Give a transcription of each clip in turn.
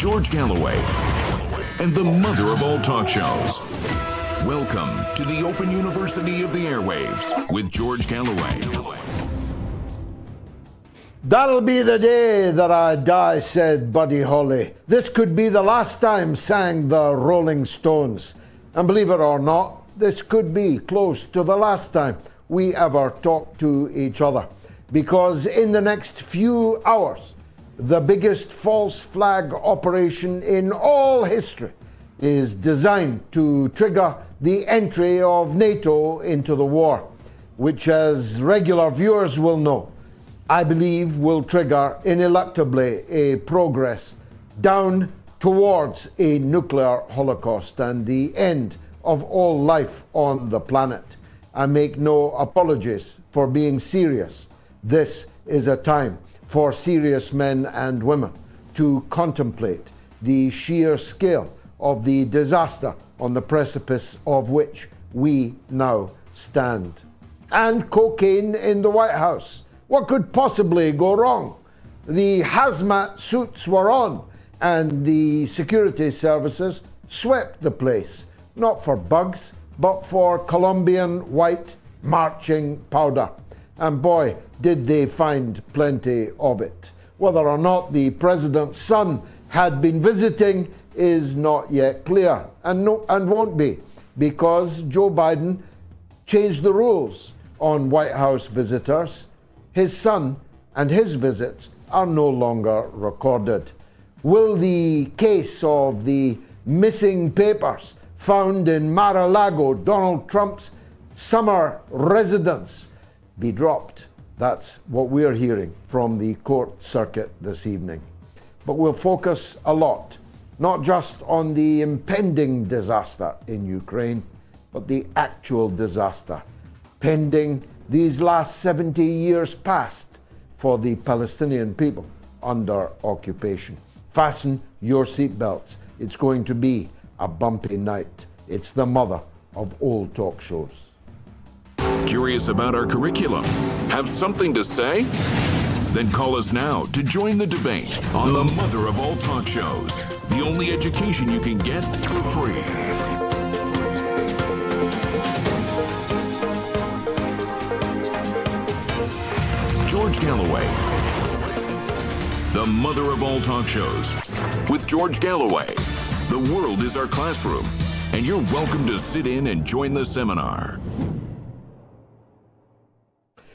George Galloway, and the mother of all talk shows. Welcome to the Open University of the Airwaves with George Galloway. That'll be the day that I die, said Buddy Holly. This could be the last time, sang the Rolling Stones. And believe it or not, this could be close to the last time we ever talk to each other. Because in the next few hours, the biggest false flag operation in all history is designed to trigger the entry of NATO into the war, which, as regular viewers will know, I believe will trigger ineluctably a progress down towards a nuclear holocaust and the end of all life on the planet. I make no apologies for being serious. This is a time for serious men and women to contemplate the sheer scale of the disaster on the precipice of which we now stand. And cocaine in the White House. What could possibly go wrong? The hazmat suits were on, and the security services swept the place, not for bugs, but for Colombian white marching powder. And boy, did they find plenty of it. Whether or not the president's son had been visiting is not yet clear, and won't be, because Joe Biden changed the rules on White House visitors. His son and his visits are no longer recorded. Will the case of the missing papers found in Mar-a-Lago, Donald Trump's summer residence, be dropped? That's what we're hearing from the court circuit this evening. But we'll focus a lot, not just on the impending disaster in Ukraine, but the actual disaster pending these last 70 years past for the Palestinian people under occupation. Fasten your seatbelts. It's going to be a bumpy night. It's the mother of all talk shows. Curious about our curriculum? Have something to say? Then call us now to join the debate on the mother of all talk shows. The only education you can get for free. George Galloway, the mother of all talk shows. With George Galloway, the world is our classroom, and you're welcome to sit in and join the seminar.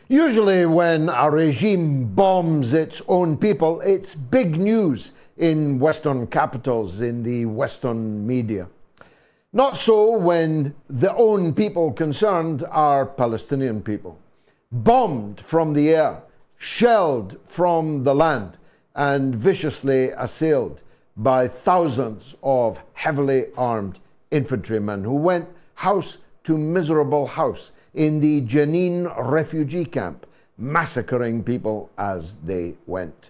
Usually when a regime bombs its own people, it's big news in Western capitals, in the Western media. Not so when the own people concerned are Palestinian people. Bombed from the air, shelled from the land, and viciously assailed by thousands of heavily armed infantrymen who went house to miserable house in the Jenin refugee camp, massacring people as they went.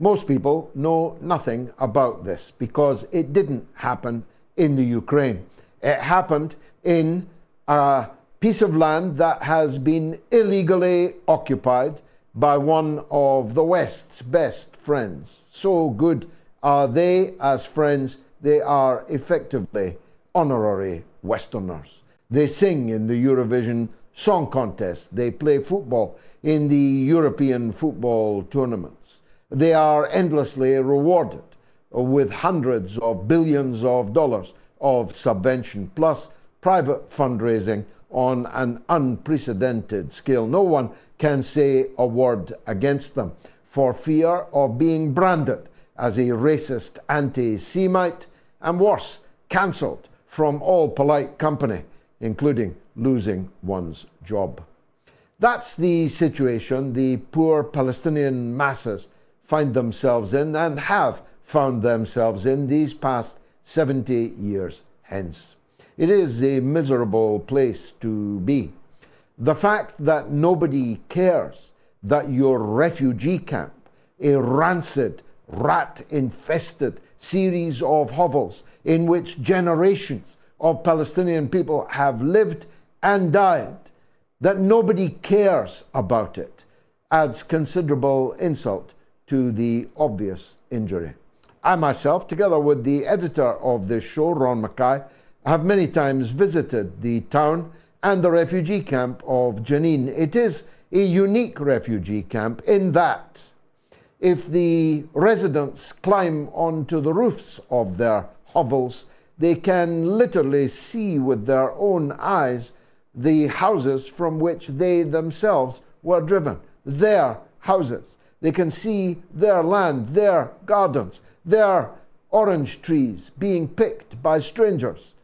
Most people know nothing about this because it didn't happen in the Ukraine. It happened in a piece of land that has been illegally occupied by one of the West's best friends. So good are they as friends, they are effectively honorary Westerners. They sing in the Eurovision Song Contest. They play football in the European football tournaments. They are endlessly rewarded with hundreds of billions of dollars of subvention, plus private fundraising on an unprecedented scale. No one can say a word against them for fear of being branded as a racist anti-Semite and worse, cancelled from all polite company, including losing one's job. That's the situation the poor Palestinian masses find themselves in and have found themselves in these past 70 years hence. It is a miserable place to be. The fact that nobody cares that your refugee camp, a rancid, rat-infested series of hovels in which generations of Palestinian people have lived and died, that nobody cares about it, adds considerable insult to the obvious injury. I myself, together with the editor of this show, Ron Mackay, have many times visited the town and the refugee camp of Jenin. It is a unique refugee camp in that if the residents climb onto the roofs of their hovels, they can literally see with their own eyes the houses from which they themselves were driven, their houses. They can see their land, their gardens, their orange trees being picked by strangers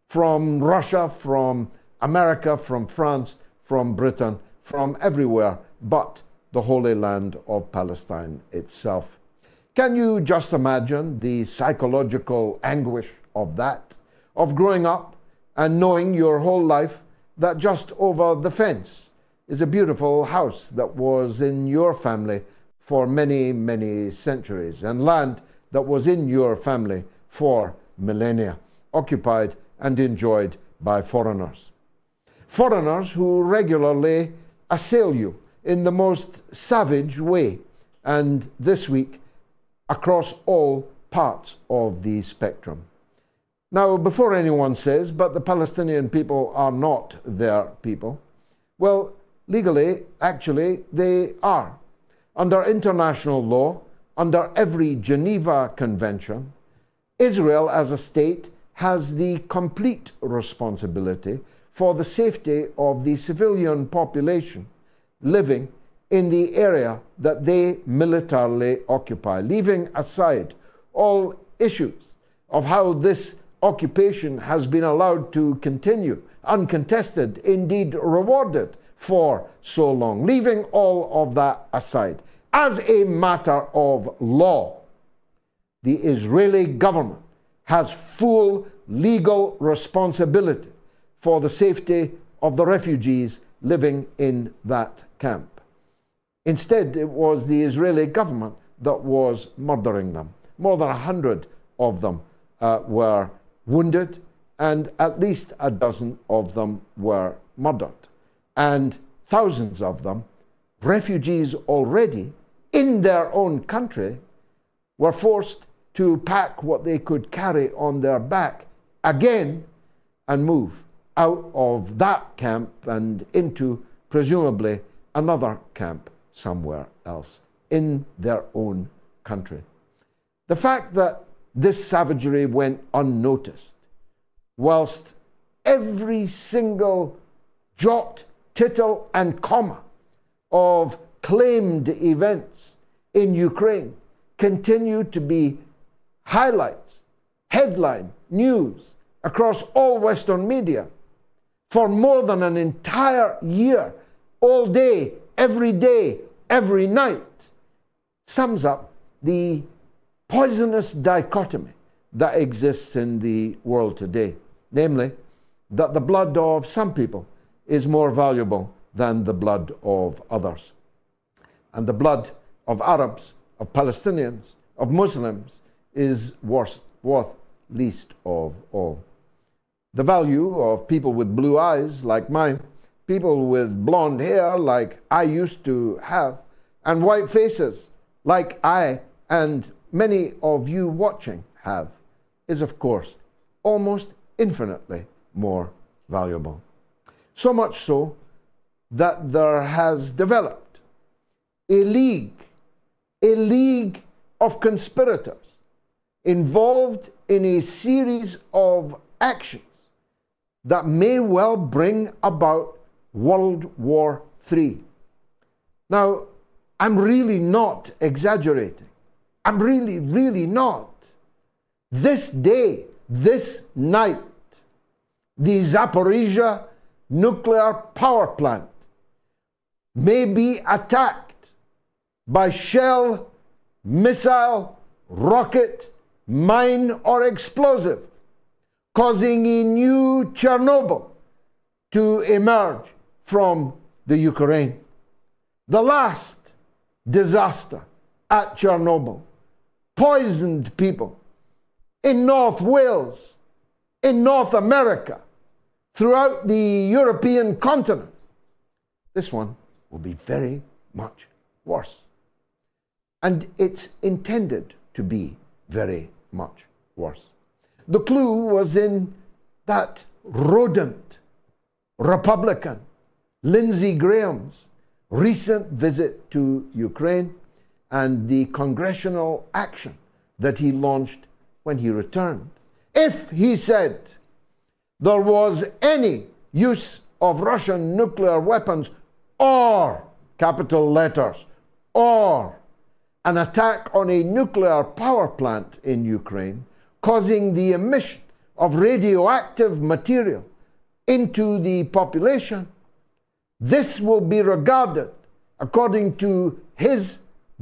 from Russia, from America, from France, from Britain, from everywhere but the Holy Land of Palestine itself. Can you just imagine the psychological anguish of that, of growing up and knowing your whole life that just over the fence is a beautiful house that was in your family for many, many centuries, and land that was in your family for millennia, occupied and enjoyed by foreigners. Foreigners who regularly assail you in the most savage way, and this week across all parts of the spectrum. Now, before anyone says, but the Palestinian people are not their people, well, legally, actually, they are. Under international law, under every Geneva Convention, Israel as a state has the complete responsibility for the safety of the civilian population living in the area that they militarily occupy, leaving aside all issues of how this occupation has been allowed to continue, uncontested, indeed rewarded for so long. Leaving all of that aside, as a matter of law, the Israeli government has full legal responsibility for the safety of the refugees living in that camp. Instead, it was the Israeli government that was murdering them. More than 100 of them were wounded, and at least a dozen of them were murdered. And thousands of them, refugees already in their own country, were forced to pack what they could carry on their back again and move out of that camp and into presumably another camp somewhere else in their own country. The fact that this savagery went unnoticed, whilst every single jot, tittle, and comma of claimed events in Ukraine continue to be highlights, headline news across all Western media for more than an entire year, all day, every night, sums up the poisonous dichotomy that exists in the world today. Namely, that the blood of some people is more valuable than the blood of others. And the blood of Arabs, of Palestinians, of Muslims is worth least of all. The value of people with blue eyes like mine, people with blonde hair like I used to have, and white faces like I and many of you watching have, is of course almost infinitely more valuable. So much so that there has developed a league of conspirators involved in a series of actions that may well bring about World War III. Now, I'm really not exaggerating. I'm really not. This day, this night, the Zaporizhia nuclear power plant may be attacked by shell, missile, rocket, mine, or explosive, causing a new Chernobyl to emerge from the Ukraine. The last disaster at Chernobyl poisoned people in North Wales, in North America, throughout the European continent. This one will be very much worse. And it's intended to be very much worse. The clue was in that rodent Republican Lindsey Graham's recent visit to Ukraine and the congressional action that he launched when he returned. If, he said, there was any use of Russian nuclear weapons or, capital letters, or an attack on a nuclear power plant in Ukraine, causing the emission of radioactive material into the population, this will be regarded, according to his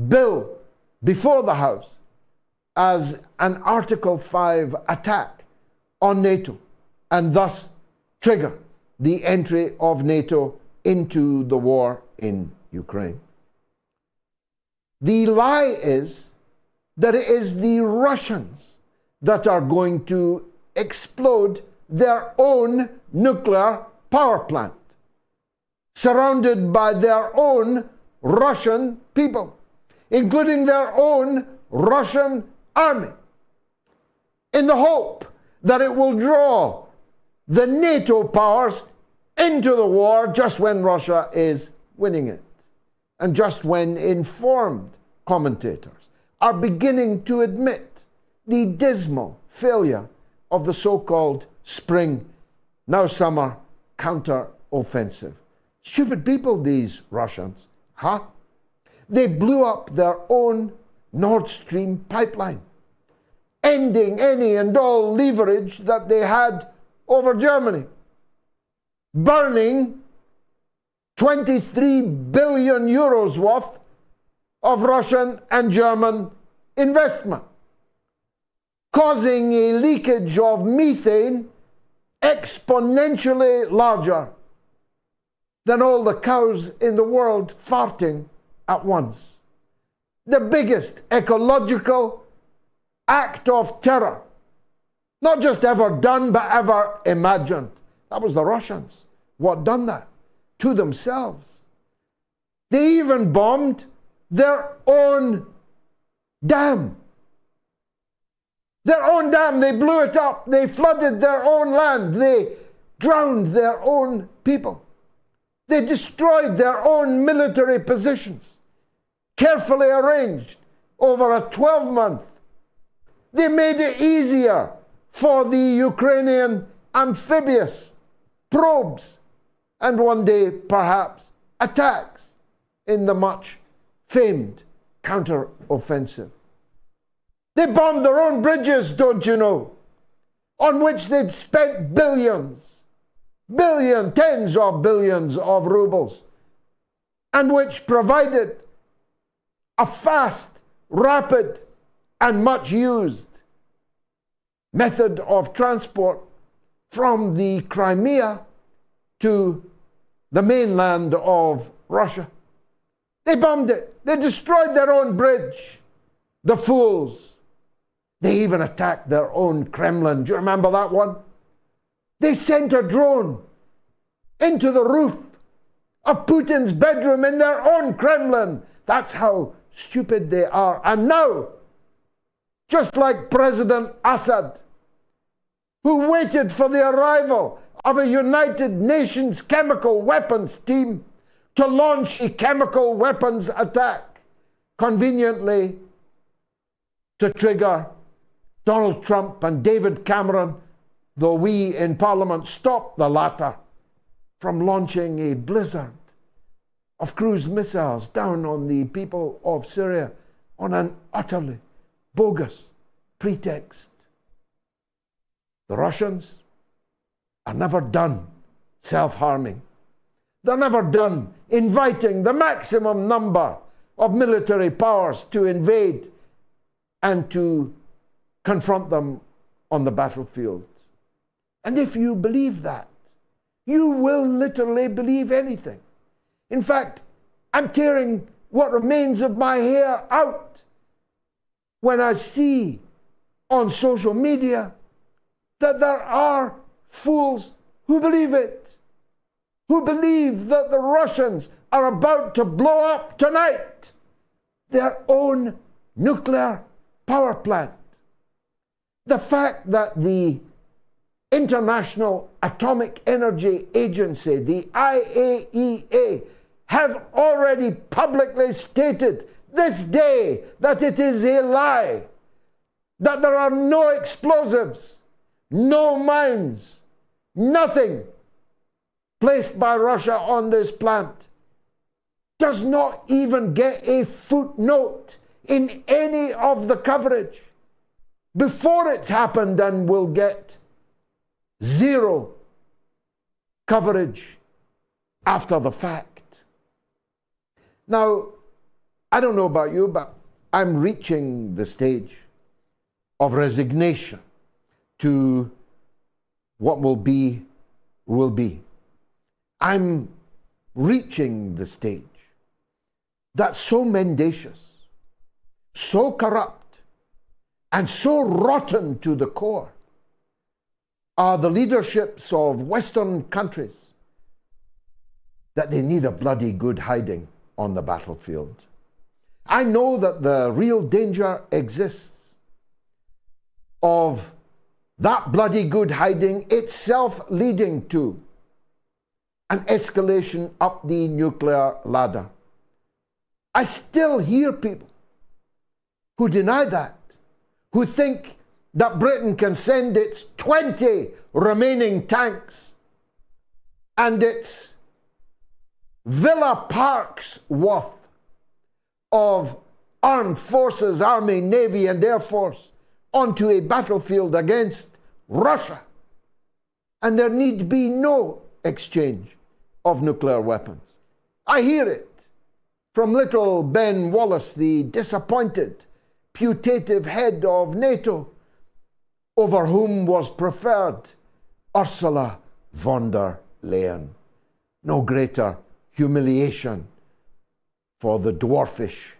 bill before the House, as an Article 5 attack on NATO, and thus trigger the entry of NATO into the war in Ukraine. The lie is that it is the Russians that are going to explode their own nuclear power plant, surrounded by their own Russian people, including their own Russian army, in the hope that it will draw the NATO powers into the war just when Russia is winning it, and just when informed commentators are beginning to admit the dismal failure of the so-called spring, now summer, counter-offensive. Stupid people, these Russians, huh? They blew up their own Nord Stream pipeline, ending any and all leverage that they had over Germany, burning 23 billion euros worth of Russian and German investment, causing a leakage of methane exponentially larger than all the cows in the world farting at once. The biggest ecological act of terror, not just ever done, but ever imagined. That was the Russians. What done that? To themselves. They even bombed their own dam. Their own dam, they blew it up. They flooded their own land. They drowned their own people. They destroyed their own military positions, carefully arranged over a 12-month. They made it easier for the Ukrainian amphibious probes and one day, perhaps, attacks in the much famed counter-offensive. They bombed their own bridges, don't you know, on which they'd spent tens of billions of rubles, and which provided a fast, rapid, and much used method of transport from the Crimea to the mainland of Russia. They bombed it. They destroyed their own bridge. The fools. They even attacked their own Kremlin. Do you remember that one? They sent a drone into the roof of Putin's bedroom in their own Kremlin. That's how stupid they are. And now, just like President Assad, who waited for the arrival of a United Nations chemical weapons team to launch a chemical weapons attack, conveniently to trigger Donald Trump and David Cameron, though we in Parliament stopped the latter from launching a blizzard of cruise missiles down on the people of Syria on an utterly bogus pretext. The Russians are never done self-harming. They're never done inviting the maximum number of military powers to invade and to confront them on the battlefield. And if you believe that, you will literally believe anything. In fact, I'm tearing what remains of my hair out when I see on social media that there are fools who believe it, who believe that the Russians are about to blow up tonight their own nuclear power plant. The fact that the International Atomic Energy Agency, the IAEA, have already publicly stated this day that it is a lie, that there are no explosives, no mines, nothing placed by Russia on this plant, does not even get a footnote in any of the coverage before it's happened, and will get zero coverage after the fact. Now, I don't know about you, but I'm reaching the stage of resignation to what will be, will be. I'm reaching the stage that's so mendacious, so corrupt, and so rotten to the core are the leaderships of Western countries that they need a bloody good hiding on the battlefield. I know that the real danger exists of that bloody good hiding itself leading to an escalation up the nuclear ladder. I still hear people who deny that, who think that Britain can send its 20 remaining tanks and its Villa Parks worth of armed forces, Army, Navy, and Air Force onto a battlefield against Russia, and there need be no exchange of nuclear weapons. I hear it from little Ben Wallace, the disappointed, putative head of NATO, over whom was preferred Ursula von der Leyen. No greater humiliation for the dwarfish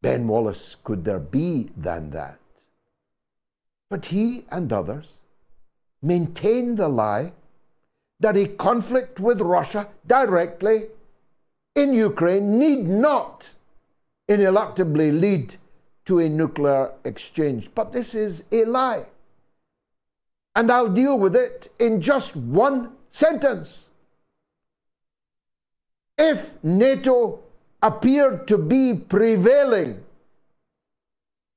Ben Wallace could there be than that. But he and others maintain the lie that a conflict with Russia directly in Ukraine need not ineluctably lead to a nuclear exchange. But this is a lie. And I'll deal with it in just one sentence. If NATO appeared to be prevailing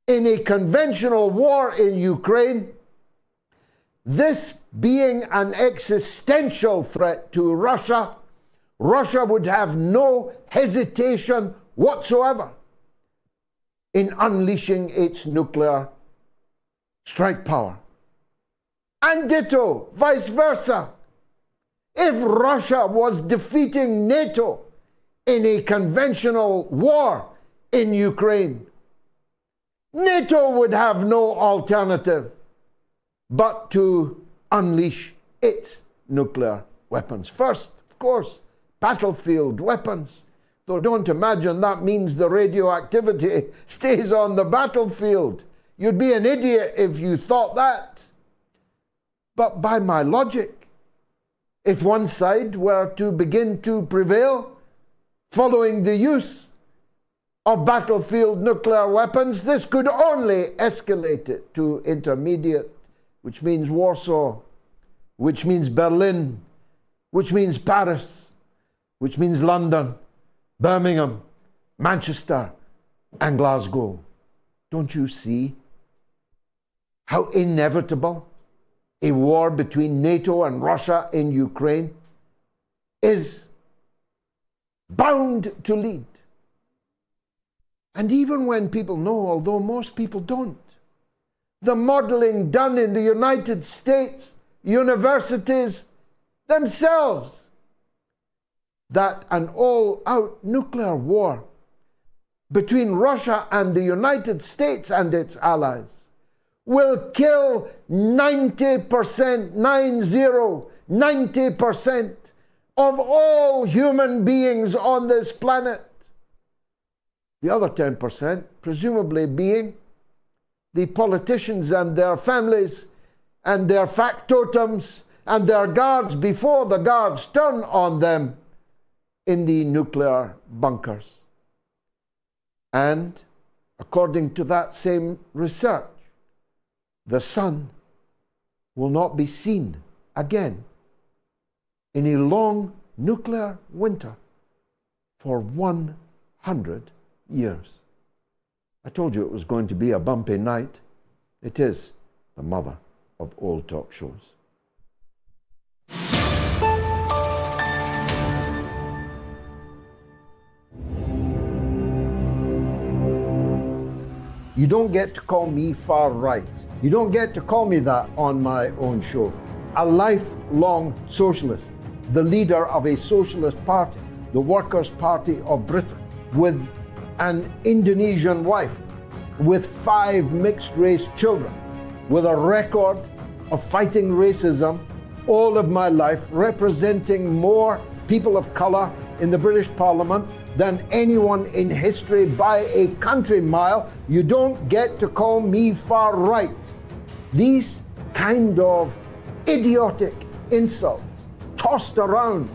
in a conventional war in Ukraine, this being an existential threat to Russia, Russia would have no hesitation whatsoever in unleashing its nuclear strike power. And ditto, vice versa. If Russia was defeating NATO in a conventional war in Ukraine, NATO would have no alternative but to unleash its nuclear weapons. First, of course, battlefield weapons. Though don't imagine that means the radioactivity stays on the battlefield. You'd be an idiot if you thought that. But by my logic, if one side were to begin to prevail following the use of battlefield nuclear weapons, this could only escalate it to intermediate, which means Warsaw, which means Berlin, which means Paris, which means London, Birmingham, Manchester, and Glasgow. Don't you see how inevitable a war between NATO and Russia in Ukraine is bound to lead? And even when people know, although most people don't, the modeling done in the United States universities themselves, that an all-out nuclear war between Russia and the United States and its allies will kill 90%, 90% of all human beings on this planet. The other 10%, presumably being the politicians and their families and their factotums and their guards before the guards turn on them in the nuclear bunkers. And according to that same research, the sun will not be seen again in a long nuclear winter for 100 years. I told you it was going to be a bumpy night. It is the mother of all talk shows. You don't get to call me far right. You don't get to call me that on my own show. A lifelong socialist, the leader of a socialist party, the Workers' Party of Britain, with an Indonesian wife, with 5 mixed-race children, with a record of fighting racism all of my life, representing more people of colour in the British Parliament than anyone in history by a country mile. You don't get to call me far right. These kind of idiotic insults tossed around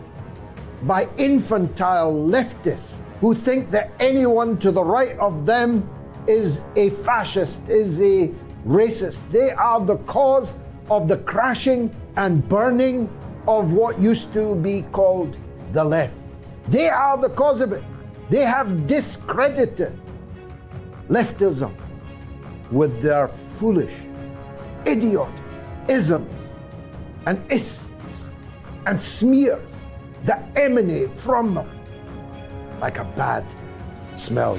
by infantile leftists who think that anyone to the right of them is a fascist, is a racist. They are the cause of the crashing and burning of what used to be called the left. They are the cause of it. They have discredited leftism with their foolish, idiotic isms and ists and smears that emanate from them like a bad smell.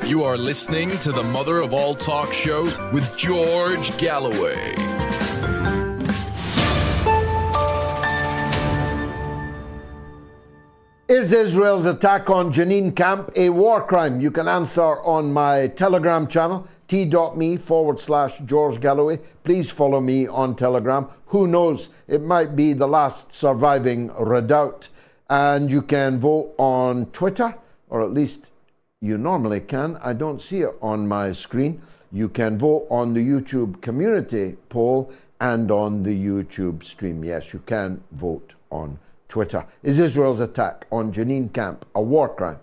You are listening to the mother of all talk shows with George Galloway. Is Israel's attack on Jenin camp a war crime? You can answer on my Telegram channel, t.me/George Galloway. Please follow me on Telegram. Who knows, it might be the last surviving redoubt. And you can vote on Twitter, or at least you normally can. I don't see it on my screen. You can vote on the YouTube community poll and on the YouTube stream. Yes, you can vote on Twitter. Is Israel's attack on Jenin camp a war crime?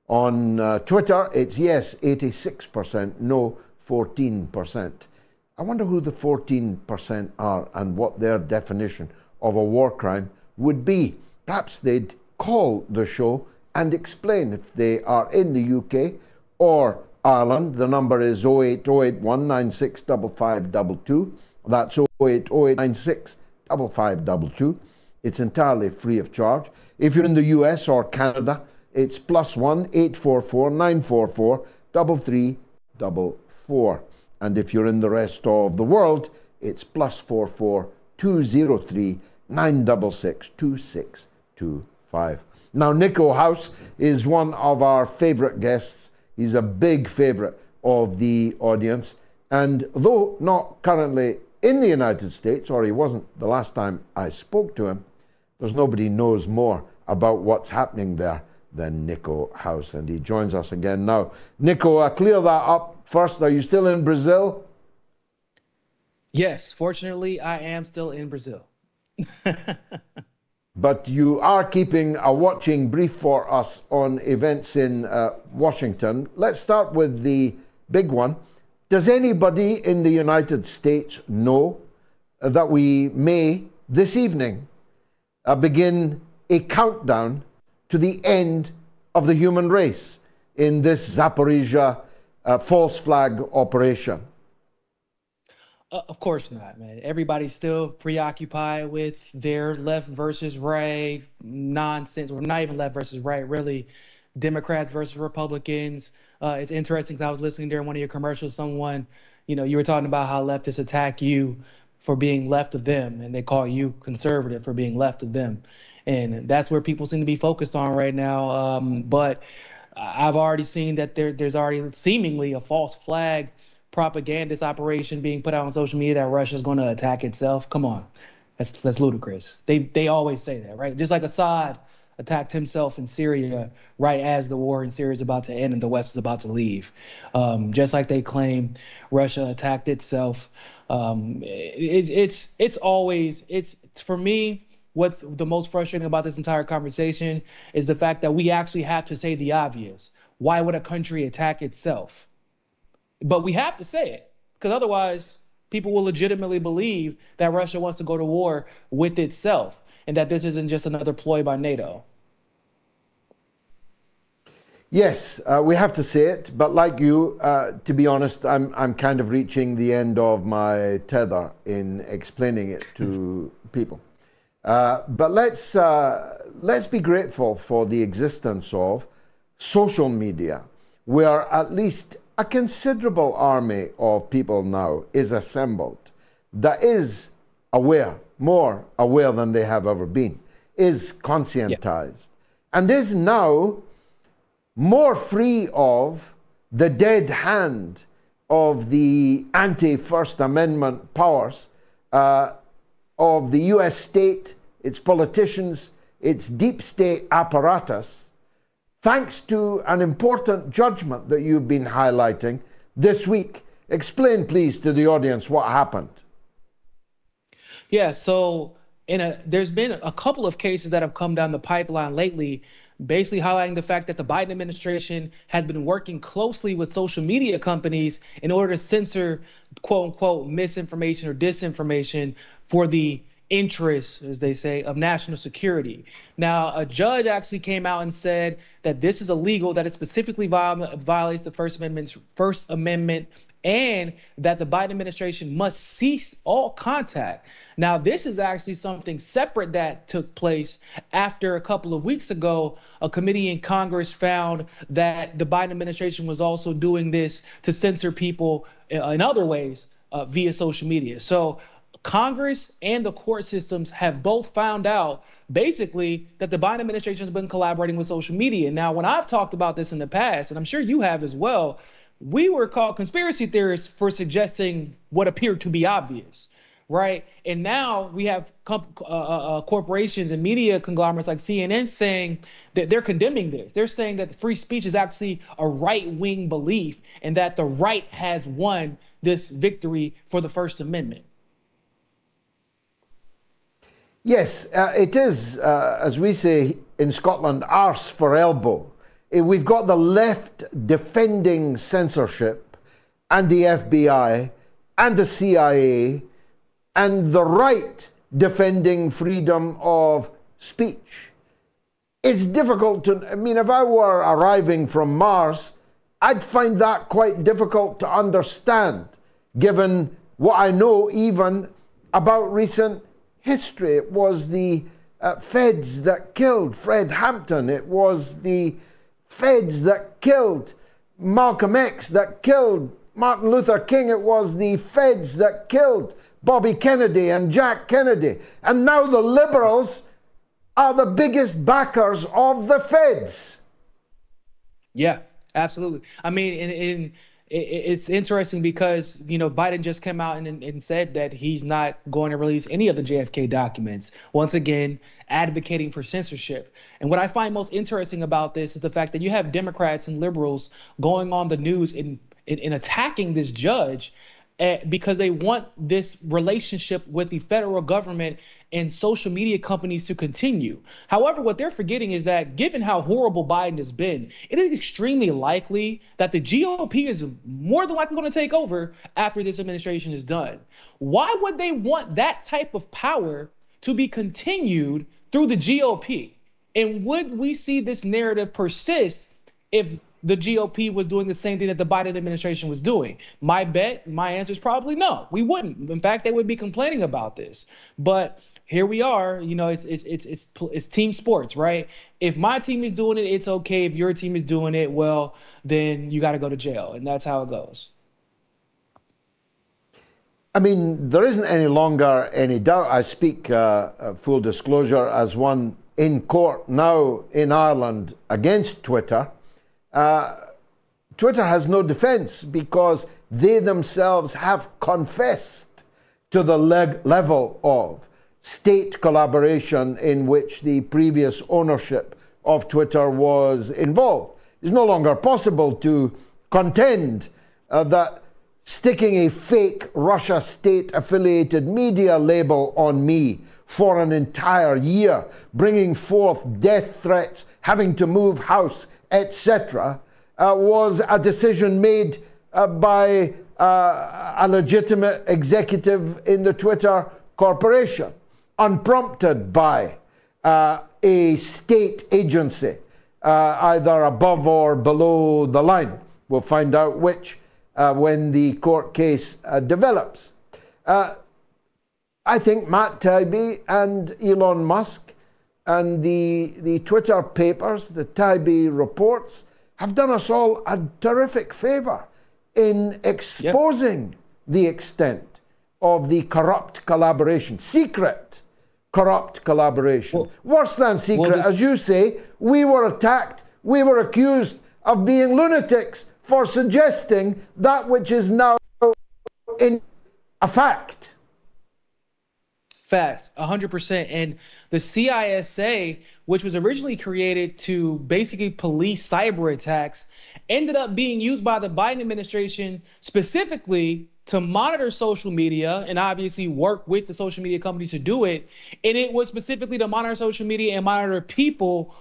On Twitter, it's yes, 86%, no, 14%. I wonder who the 14% are and what their definition of a war crime would be. Perhaps they'd call the show and explain if they are in the UK or Ireland. The number is 08081 965522. That's 08081 965522. It's entirely free of charge. If you're in the US or Canada, it's +1 844 944 3344. And if you're in the rest of the world, it's +44 203 966 2625. Now, Niko House is one of our favourite guests. He's a big favourite of the audience. And though not currently in the United States, or he wasn't the last time I spoke to him, there's nobody knows more about what's happening there than Niko House. And he joins us again now. Niko, clear that up first. Are you still in Brazil? Yes, fortunately, I am still in Brazil. But you are keeping a watching brief for us on events in Washington. Let's start with the big one. Does anybody in the United States know that we may, this evening, begin a countdown to the end of the human race in this Zaporizhia false flag operation? Of course not, man. Everybody's still preoccupied with their left versus right nonsense, or not even left versus right, really Democrats versus Republicans. It's interesting because I was listening during one of your commercials, someone, you were talking about how leftists attack you for being left of them, and they call you conservative for being left of them. And that's where people seem to be focused on right now. But I've already seen that there's already seemingly a false flag propagandist operation being put out on social media that Russia's going to attack itself. Come on, that's ludicrous. They always say that, right? Just like Assad attacked himself in Syria right as the war in Syria is about to end and the West is about to leave. Just like they claim Russia attacked itself. It's always for me, what's the most frustrating about this entire conversation is the fact that we actually have to say the obvious. Why would a country attack itself? But we have to say it, because otherwise people will legitimately believe that Russia wants to go to war with itself and that this isn't just another ploy by NATO. Yes, we have to say it, but like you, to be honest, I'm kind of reaching the end of my tether in explaining it to people. But let's be grateful for the existence of social media, where at least a considerable army of people now is assembled that is aware, more aware than they have ever been, is conscientized, and is now more free of the dead hand of the anti-First Amendment powers of the US state, its politicians, its deep state apparatus, thanks to an important judgment that you've been highlighting this week. Explain, please, to the audience what happened. Yeah, so there's been a couple of cases that have come down the pipeline lately, basically highlighting the fact that the Biden administration has been working closely with social media companies in order to censor, quote unquote, misinformation or disinformation for the interests, as they say, of national security. Now, a judge actually came out and said that this is illegal, that it specifically violates the First Amendment, and that the Biden administration must cease all contact. Now, this is actually something separate that took place after a couple of weeks ago, a committee in Congress found that the Biden administration was also doing this to censor people in other ways via social media. So Congress and the court systems have both found out basically that the Biden administration has been collaborating with social media. Now, when I've talked about this in the past, and I'm sure you have as well, we were called conspiracy theorists for suggesting what appeared to be obvious, right? And now we have corporations and media conglomerates like CNN saying that they're condemning this. They're saying that free speech is actually a right-wing belief and that the right has won this victory for the First Amendment. Yes, it is, as we say in Scotland, arse for elbow. We've got the left defending censorship and the FBI and the CIA, and the right defending freedom of speech. It's difficult to, I mean, if I were arriving from Mars, I'd find that quite difficult to understand, given what I know even about recent history. It was the feds that killed Fred Hampton. It was the feds that killed Malcolm X, that killed Martin Luther King. It was the feds that killed Bobby Kennedy and Jack Kennedy. And now the liberals are the biggest backers of the feds. Yeah, absolutely. I mean, it's interesting because, you know, Biden just came out and said that he's not going to release any of the JFK documents, once again, advocating for censorship. And what I find most interesting about this is the fact that you have Democrats and liberals going on the news in attacking this judge because they want this relationship with the federal government and social media companies to continue. However, what they're forgetting is that given how horrible Biden has been, it is extremely likely that the GOP is more than likely going to take over after this administration is done. Why would they want that type of power to be continued through the GOP? And would we see this narrative persist if the GOP was doing the same thing that the Biden administration was doing? My answer is probably no, we wouldn't. In fact, they would be complaining about this. But here we are, you know, it's team sports, right? If my team is doing it, it's okay. If your team is doing it, well, then you got to go to jail. And that's how it goes. I mean, there isn't any longer any doubt. I speak, full disclosure, as one in court now in Ireland against Twitter. Twitter has no defense because they themselves have confessed to the level of state collaboration in which the previous ownership of Twitter was involved. It's no longer possible to contend that sticking a fake Russia state-affiliated media label on me for an entire year, bringing forth death threats, having to move house, etc., was a decision made by a legitimate executive in the Twitter corporation, unprompted by a state agency, either above or below the line. We'll find out which when the court case develops. I think Matt Taibbi and Elon Musk and the Twitter papers, the Taibbi reports, have done us all a terrific favor in exposing the extent of the corrupt collaboration, secret corrupt collaboration. Worse than secret, as you say, we were attacked, we were accused of being lunatics for suggesting that which is now in a fact. Facts, 100%. And the CISA, which was originally created to basically police cyber attacks, ended up being used by the Biden administration specifically to monitor social media and obviously work with the social media companies to do it. And it was specifically to monitor social media and monitor people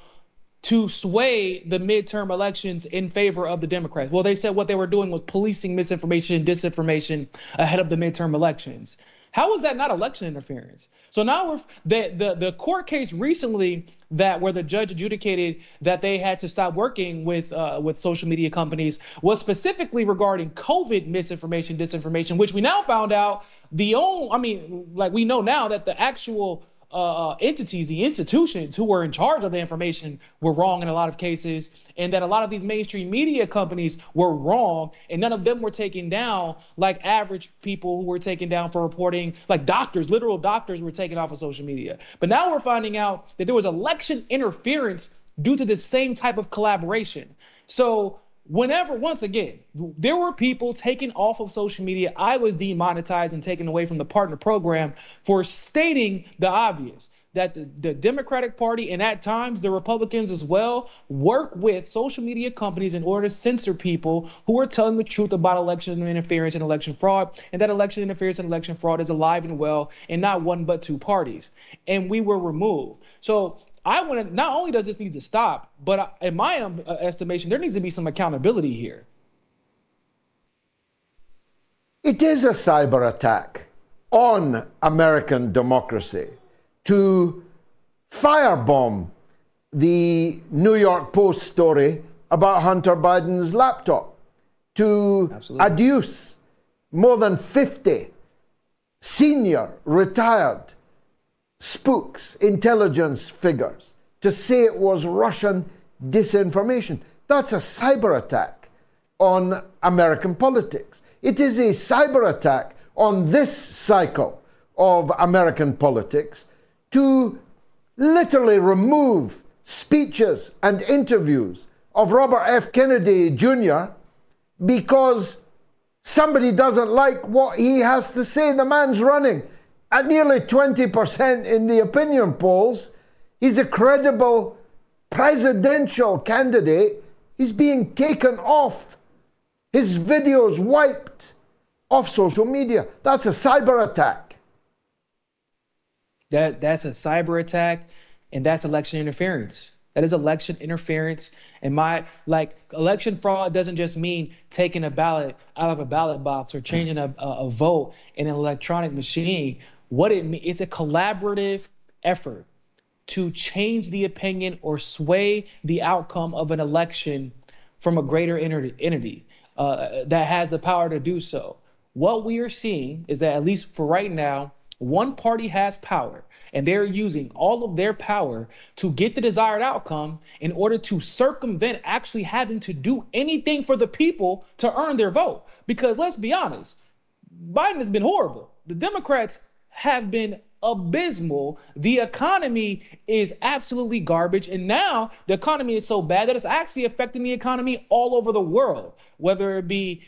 to sway the midterm elections in favor of the Democrats. Well, they said what they were doing was policing misinformation and disinformation ahead of the midterm elections. How is that not election interference? So now the court case recently where the judge adjudicated that they had to stop working with social media companies was specifically regarding COVID misinformation, disinformation, which we now found out we know now that the actual entities, the institutions who were in charge of the information were wrong in a lot of cases, and that a lot of these mainstream media companies were wrong, and none of them were taken down like average people who were taken down for reporting, like doctors, literal doctors were taken off of social media. But now we're finding out that there was election interference due to the same type of collaboration. So once again, there were people taken off of social media. I was demonetized and taken away from the partner program for stating the obvious, that the Democratic Party and at times the Republicans as well work with social media companies in order to censor people who are telling the truth about election interference and election fraud, and that election interference and election fraud is alive and well in not one but two parties. And we were removed. So I want to, not only does this need to stop, but in my estimation, there needs to be some accountability here. It is a cyber attack on American democracy to firebomb the New York Post story about Hunter Biden's laptop, to adduce more than 50 senior retired spooks, intelligence figures, to say it was Russian disinformation. That's a cyber attack on American politics. It is a cyber attack on this cycle of American politics to literally remove speeches and interviews of Robert F. Kennedy Jr. because somebody doesn't like what he has to say. The man's running at nearly 20% in the opinion polls. He's a credible presidential candidate. He's being taken off. His videos wiped off social media. That's a cyber attack. That's a cyber attack, and that's election interference. That is election interference. And election fraud doesn't just mean taking a ballot out of a ballot box or changing a vote in an electronic machine. What it means, it's a collaborative effort to change the opinion or sway the outcome of an election from a greater entity that has the power to do so. What we are seeing is that, at least for right now, one party has power, and they're using all of their power to get the desired outcome in order to circumvent actually having to do anything for the people to earn their vote. Because let's be honest, Biden has been horrible. The Democrats have been abysmal. The economy is absolutely garbage. And now the economy is so bad that it's actually affecting the economy all over the world, whether it be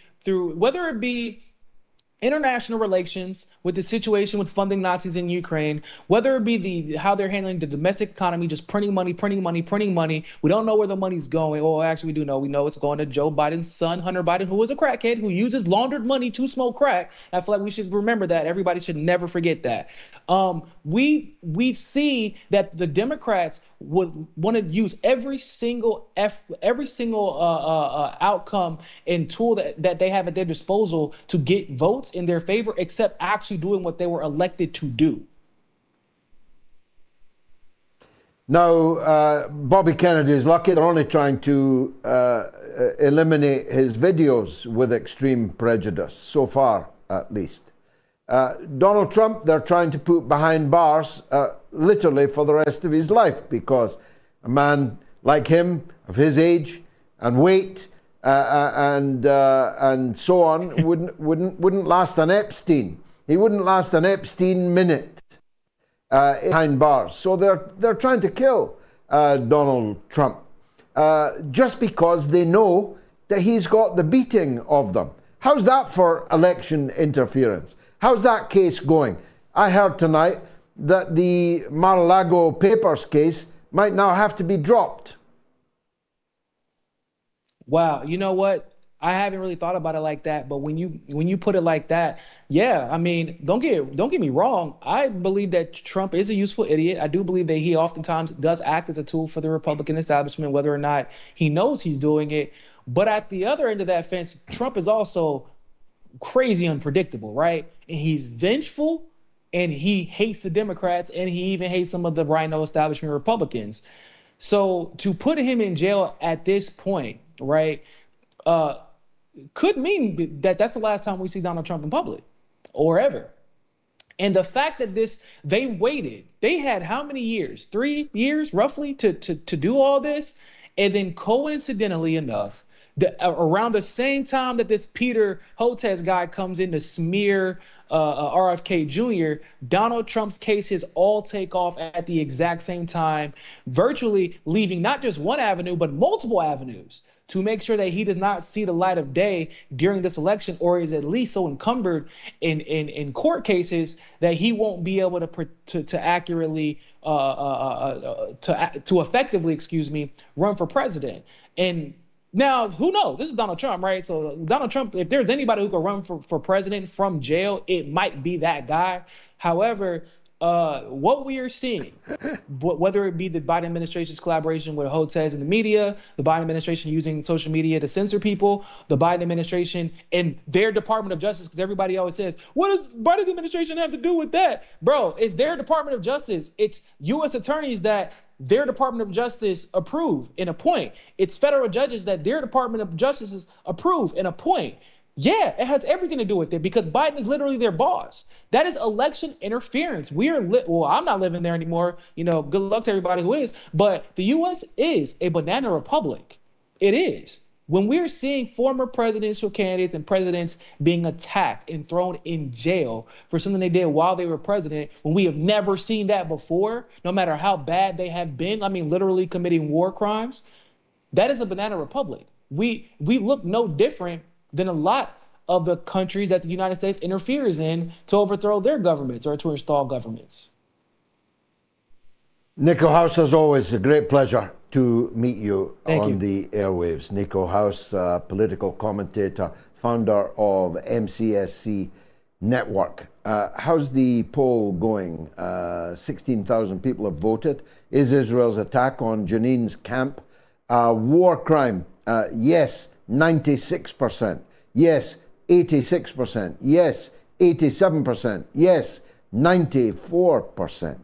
international relations, with the situation with funding Nazis in Ukraine, whether it be how they're handling the domestic economy, just printing money, printing money, printing money. We don't know where the money's going. Well, actually, we do know. We know it's going to Joe Biden's son, Hunter Biden, who is a crackhead, who uses laundered money to smoke crack. I feel like we should remember that. Everybody should never forget that. We see that the Democrats would want to use every single outcome and tool that they have at their disposal to get votes in their favor, except actually doing what they were elected to do. Now, Bobby Kennedy is lucky. They're only trying to eliminate his videos with extreme prejudice, so far at least. Donald Trump, they're trying to put behind bars literally for the rest of his life, because a man like him, of his age and weight and so on, wouldn't last an Epstein. He wouldn't last an Epstein minute behind bars. So they're trying to kill Donald Trump just because they know that he's got the beating of them. How's that for election interference? How's that case going? I heard tonight that the Mar-a-Lago papers case might now have to be dropped. Wow, you know what? I haven't really thought about it like that, but when you put it like that, yeah, I mean, don't get me wrong. I believe that Trump is a useful idiot. I do believe that he oftentimes does act as a tool for the Republican establishment, whether or not he knows he's doing it. But at the other end of that fence, Trump is also crazy unpredictable, right? And he's vengeful, and he hates the Democrats, and he even hates some of the rhino establishment Republicans. So to put him in jail at this point, right, could mean that that's the last time we see Donald Trump in public, or ever. And the fact that they waited, they had how many years? 3 years roughly to do all this. And then coincidentally enough, around the same time that this Peter Hotez guy comes in to smear RFK Jr., Donald Trump's cases all take off at the exact same time, virtually leaving not just one avenue, but multiple avenues to make sure that he does not see the light of day during this election, or is at least so encumbered in court cases that he won't be able to accurately to effectively, run for president. And now, who knows? This is Donald Trump, right? So Donald Trump, if there's anybody who could run for president from jail, it might be that guy. However, what we are seeing, whether it be the Biden administration's collaboration with Hotez and the media, the Biden administration using social media to censor people, the Biden administration and their Department of Justice, because everybody always says, what does Biden administration have to do with that? Bro, it's their Department of Justice. It's U.S. attorneys that their Department of Justice approve and appoint. It's federal judges that their Department of Justice approve and appoint. Yeah, it has everything to do with it, because Biden is literally their boss. That is election interference. Well, I'm not living there anymore. You know, good luck to everybody who is. But the U.S. is a banana republic. It is. When we're seeing former presidential candidates and presidents being attacked and thrown in jail for something they did while they were president, when we have never seen that before, no matter how bad they have been, I mean, literally committing war crimes, that is a banana republic. We look no different than a lot of the countries that the United States interferes in to overthrow their governments or to install governments. Niko House, as always, a great pleasure to meet you on the airwaves. Niko House, political commentator, founder of MCSC Network. How's the poll going? 16,000 people have voted. Is Israel's attack on Jenin's camp a war crime? Yes, 96%. Yes, 86%. Yes, 87%. Yes, 94%.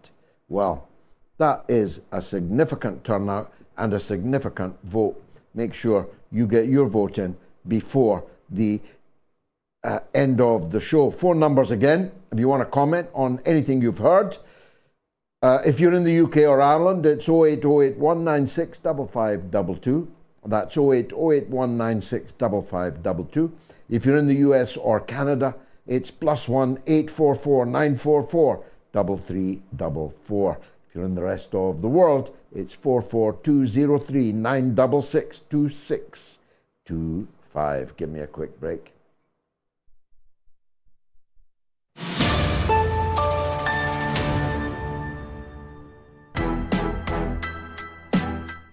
Well, that is a significant turnout and a significant vote. Make sure you get your vote in before the end of the show. Phone numbers again, if you want to comment on anything you've heard. If you're in the UK or Ireland, it's 0808 196 5522. That's 0808 196 5522. If you're in the US or Canada, it's +1 844 944 3344. If you're in the rest of the world, it's 44203 966 2625. Give me a quick break.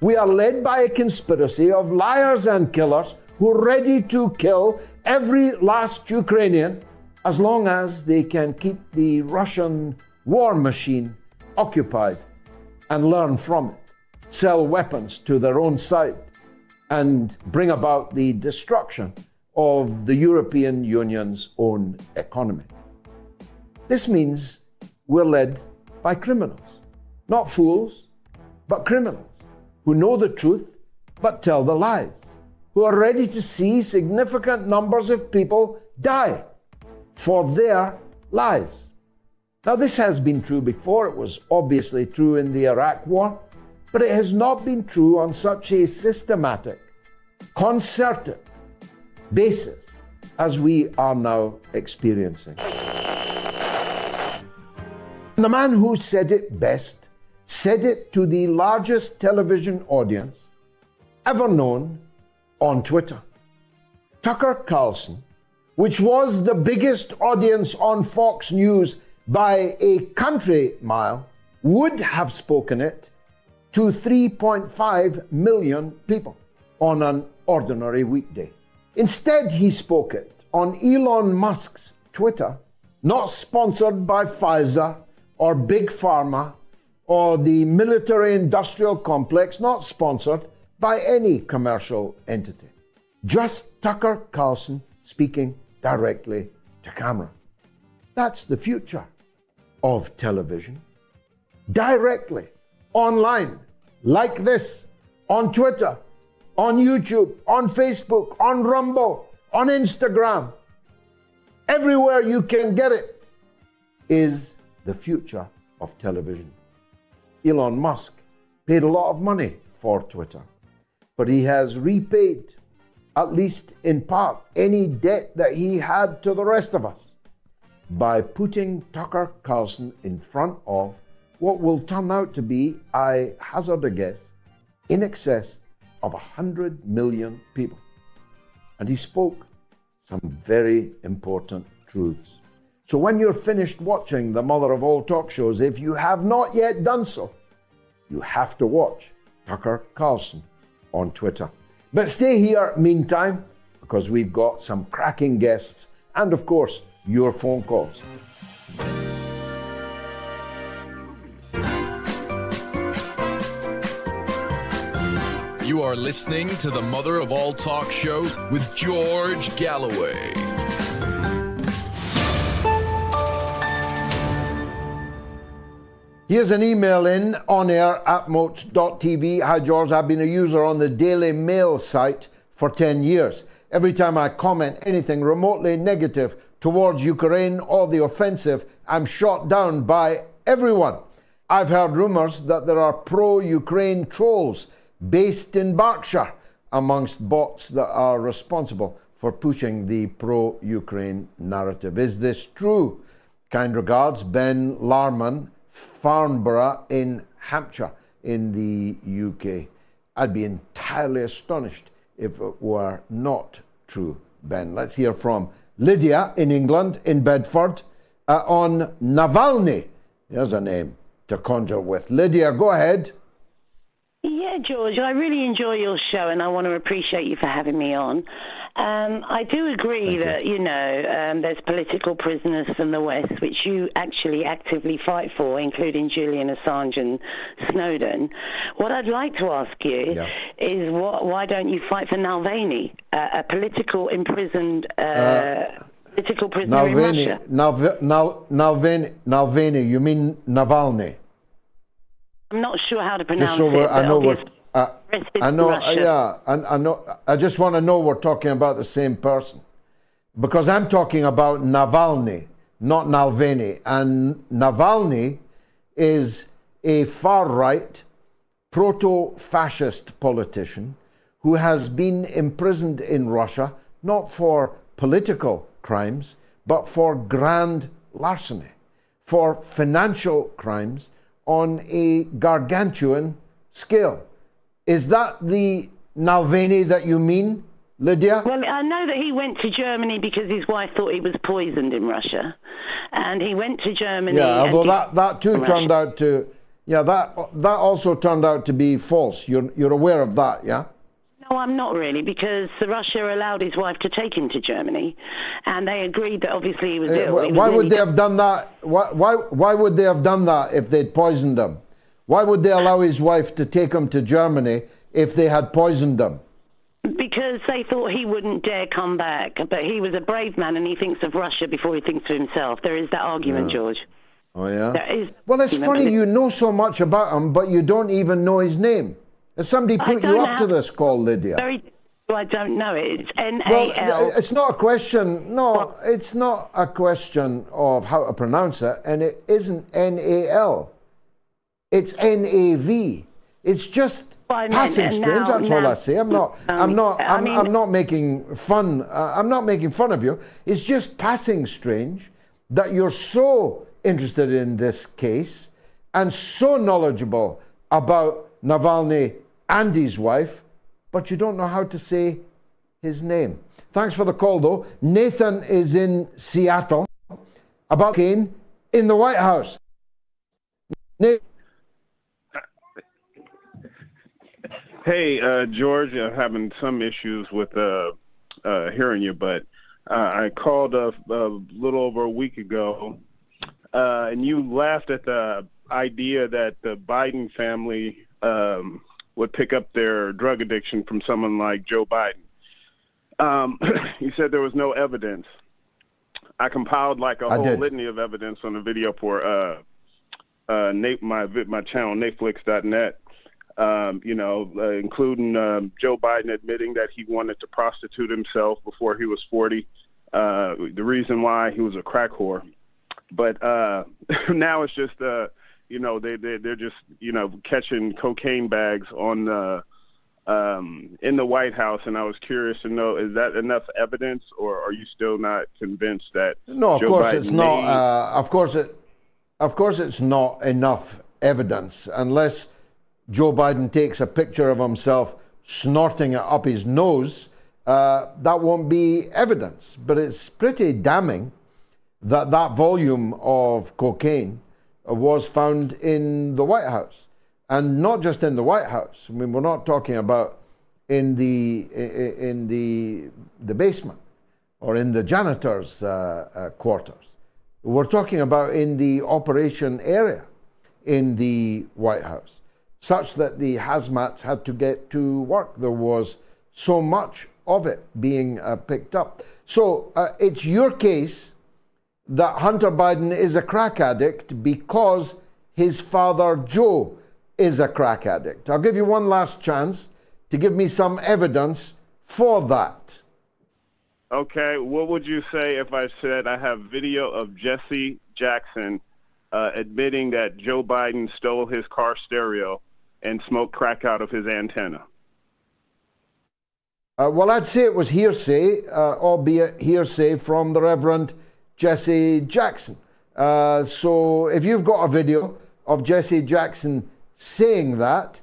We are led by a conspiracy of liars and killers who are ready to kill every last Ukrainian as long as they can keep the Russian war machine occupied and learn from it, sell weapons to their own side, and bring about the destruction of the European Union's own economy. This means we're led by criminals, not fools, but criminals who know the truth but tell the lies, who are ready to see significant numbers of people die for their lies. Now, this has been true before. It was obviously true in the Iraq War, but it has not been true on such a systematic, concerted basis as we are now experiencing. The man who said it best said it to the largest television audience ever known on Twitter. Tucker Carlson, which was the biggest audience on Fox News by a country mile, would have spoken it to 3.5 million people on an ordinary weekday. Instead, he spoke it on Elon Musk's Twitter, not sponsored by Pfizer or Big Pharma or the military-industrial complex, not sponsored by any commercial entity. Just Tucker Carlson speaking directly to camera. That's the future of television. Directly, online, like this, on Twitter, on YouTube, on Facebook, on Rumble, on Instagram. Everywhere you can get it is the future of television. Elon Musk paid a lot of money for Twitter, but he has repaid, at least in part, any debt that he had to the rest of us by putting Tucker Carlson in front of what will turn out to be, I hazard a guess, in excess of 100 million people. And he spoke some very important truths. So when you're finished watching the mother of all talk shows, if you have not yet done so, you have to watch Tucker Carlson on Twitter. But stay here meantime, because we've got some cracking guests and, of course, your phone calls. You are listening to the mother of all talk shows with George Galloway. Here's an email in on air at moats.tv. Hi, George. I've been a user on the Daily Mail site for 10 years. Every time I comment anything remotely negative towards Ukraine or the offensive, I'm shot down by everyone. I've heard rumors that there are pro-Ukraine trolls based in Berkshire amongst bots that are responsible for pushing the pro-Ukraine narrative. Is this true? Kind regards, Ben Larman, Farnborough in Hampshire in the UK. I'd be entirely astonished if it were not true, Ben. Let's hear from Lydia in England, in Bedford, on Navalny. There's a name to conjure with. Lydia, go ahead. Yeah, George, I really enjoy your show and I want to appreciate you for having me on. I do agree that, there's political prisoners from the West, which you actually actively fight for, including Julian Assange and Snowden. What I'd like to ask you is why don't you fight for Navalny, a political imprisoned political prisoner in Russia? Navalny, you mean Navalny? I'm not sure how to pronounce it. I know. I just want to know we're talking about the same person, because I'm talking about Navalny, not Navalny, and Navalny is a far-right, proto-fascist politician who has been imprisoned in Russia not for political crimes, but for grand larceny, for financial crimes on a gargantuan scale. Is that the Navalny that you mean, Lydia? Well, I know that he went to Germany because his wife thought he was poisoned in Russia. And he went to Germany. Yeah, although that too turned out to Yeah, that also turned out to be false. You're aware of that, yeah? No, I'm not really, because Russia allowed his wife to take him to Germany, and they agreed that obviously he was ill. Why would they have done that? Why would they have done that if they'd poisoned him? Why would they allow his wife to take him to Germany if they had poisoned him? Because they thought he wouldn't dare come back. But he was a brave man, and he thinks of Russia before he thinks of himself. There is that argument, George. Oh, yeah? There is. Well, it's funny you know so much about him, but you don't even know his name. Has somebody put you up to this call, Lydia? I don't know it. It's N-A-L. Well, it's not a question. No, it's not a question of how to pronounce it, and it isn't N-A-L. It's N-A-V. It's just passing strange. That's all I say. I'm not making fun. I'm not making fun of you. It's just passing strange that you're so interested in this case and so knowledgeable about Navalny and his wife, but you don't know how to say his name. Thanks for the call, though. Nathan is in Seattle about Kane in the White House. Nathan. Hey, George, I'm having some issues with hearing you, but I called a little over a week ago, and you laughed at the idea that the Biden family would pick up their drug addiction from someone like Joe Biden. You said there was no evidence. I compiled like a whole litany of evidence on a video for my channel, Netflix.net. Including Joe Biden admitting that he wanted to prostitute himself before he was 40. The reason why he was a crack whore. But now it's just, they're just, catching cocaine bags on in the White House. And I was curious to know, is that enough evidence, or are you still not convinced that? No, of Joe course Biden it's not. Of course it's not enough evidence unless Joe Biden takes a picture of himself snorting it up his nose. That won't be evidence, but it's pretty damning that volume of cocaine was found in the White House, and not just in the White House. I mean, we're not talking about in the basement or in the janitor's quarters. We're talking about in the operation area in the White House, such that the hazmats had to get to work. There was so much of it being picked up. So it's your case that Hunter Biden is a crack addict because his father Joe is a crack addict. I'll give you one last chance to give me some evidence for that. Okay, what would you say if I said I have video of Jesse Jackson admitting that Joe Biden stole his car stereo and smoked crack out of his antenna? Well, I'd say it was hearsay, albeit hearsay from the Reverend Jesse Jackson. So if you've got a video of Jesse Jackson saying that,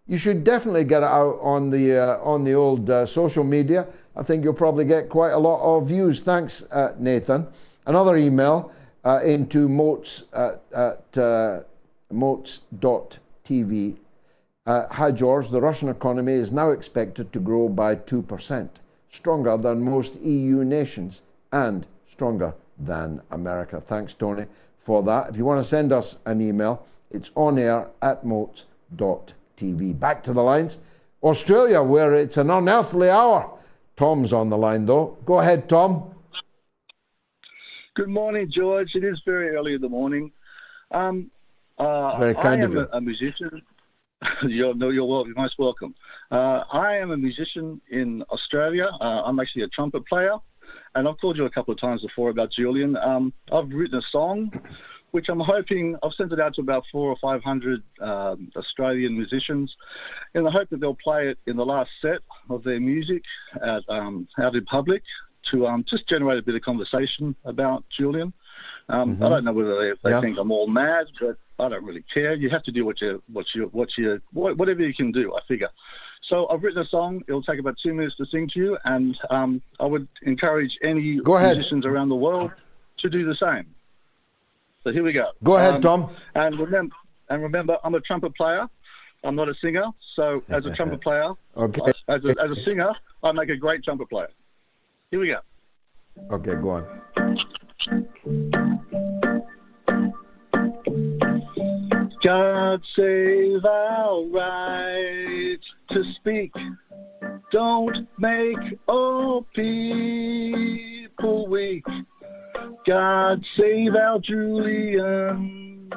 you should definitely get it out on the old social media. I think you'll probably get quite a lot of views. Thanks, Nathan. Another email into Moats at moats.tv. Hi, George. The Russian economy is now expected to grow by 2%, stronger than most EU nations and stronger than America. Thanks, Tony, for that. If you want to send us an email, it's onair@moats.tv. Back to the lines. Australia, where it's an unearthly hour. Tom's on the line, though. Go ahead, Tom. Good morning, George. It is very early in the morning. Very kind of you. I am a musician. You're most welcome. I am a musician in Australia. I'm actually a trumpet player, and I've called you a couple of times before about Julian. I've written a song, which I'm hoping I've sent it out to about 400 or 500 Australian musicians, in the hope that they'll play it in the last set of their music out in public to just generate a bit of conversation about Julian. I don't know whether they think I'm all mad, but I don't really care. You have to do whatever you can do, I figure. So I've written a song. It'll take about 2 minutes to sing to you, and I would encourage any musicians around the world to do the same. So here we go. Go ahead, Tom. And And remember, I'm a trumpet player. I'm not a singer. So as a trumpet player, Okay. as a singer, I make a great trumpet player. Here we go. Okay, go on. God save our right to speak. Don't make all people weak. God save our Julian.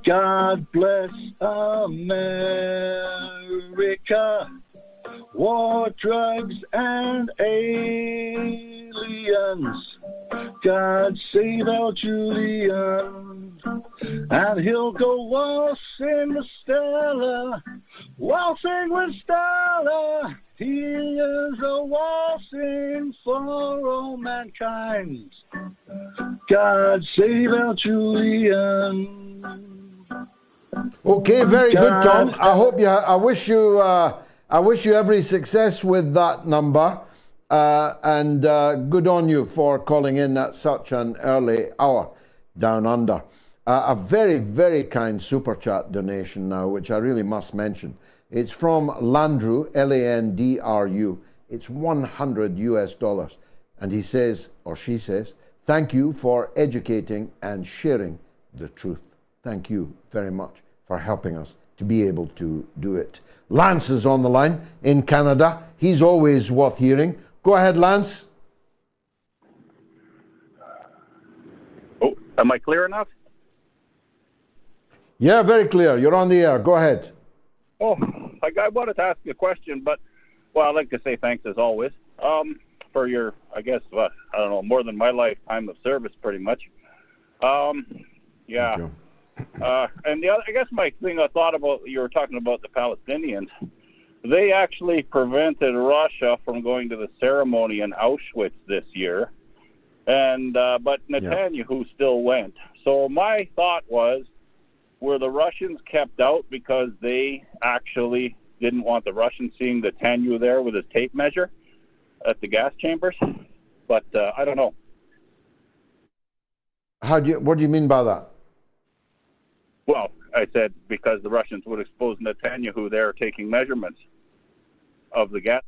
God bless America. War, drugs, and aliens. God save our Julian. And he'll go waltzing with Stella, waltzing with Stella. He is a waltzing for all mankind. God save our Julian. Okay, very good, Tom. I hope you. I wish you every success with that number, and good on you for calling in at such an early hour down under. A very, very kind super chat donation now, which I really must mention. It's from Landru, Landru. It's $100, and he says, or she says, thank you for educating and sharing the truth. Thank you very much for helping us to be able to do it. Lance is on the line in Canada. He's always worth hearing. Go ahead, Lance. Oh, am I clear enough? Yeah, very clear. You're on the air. Go ahead. Oh, I wanted to ask you a question, but, well, I'd like to say thanks as always for your, I guess, I don't know, more than my lifetime of service, pretty much. Yeah. And the other, I guess my thing I thought about, you were talking about the Palestinians. They actually prevented Russia from going to the ceremony in Auschwitz this year, and but Netanyahu still went. So my thought was, were the Russians kept out because they actually didn't want the Russians seeing Netanyahu there with his tape measure at the gas chambers? But I don't know. What do you mean by that? Well, I said because the Russians would expose Netanyahu there taking measurements of the gas.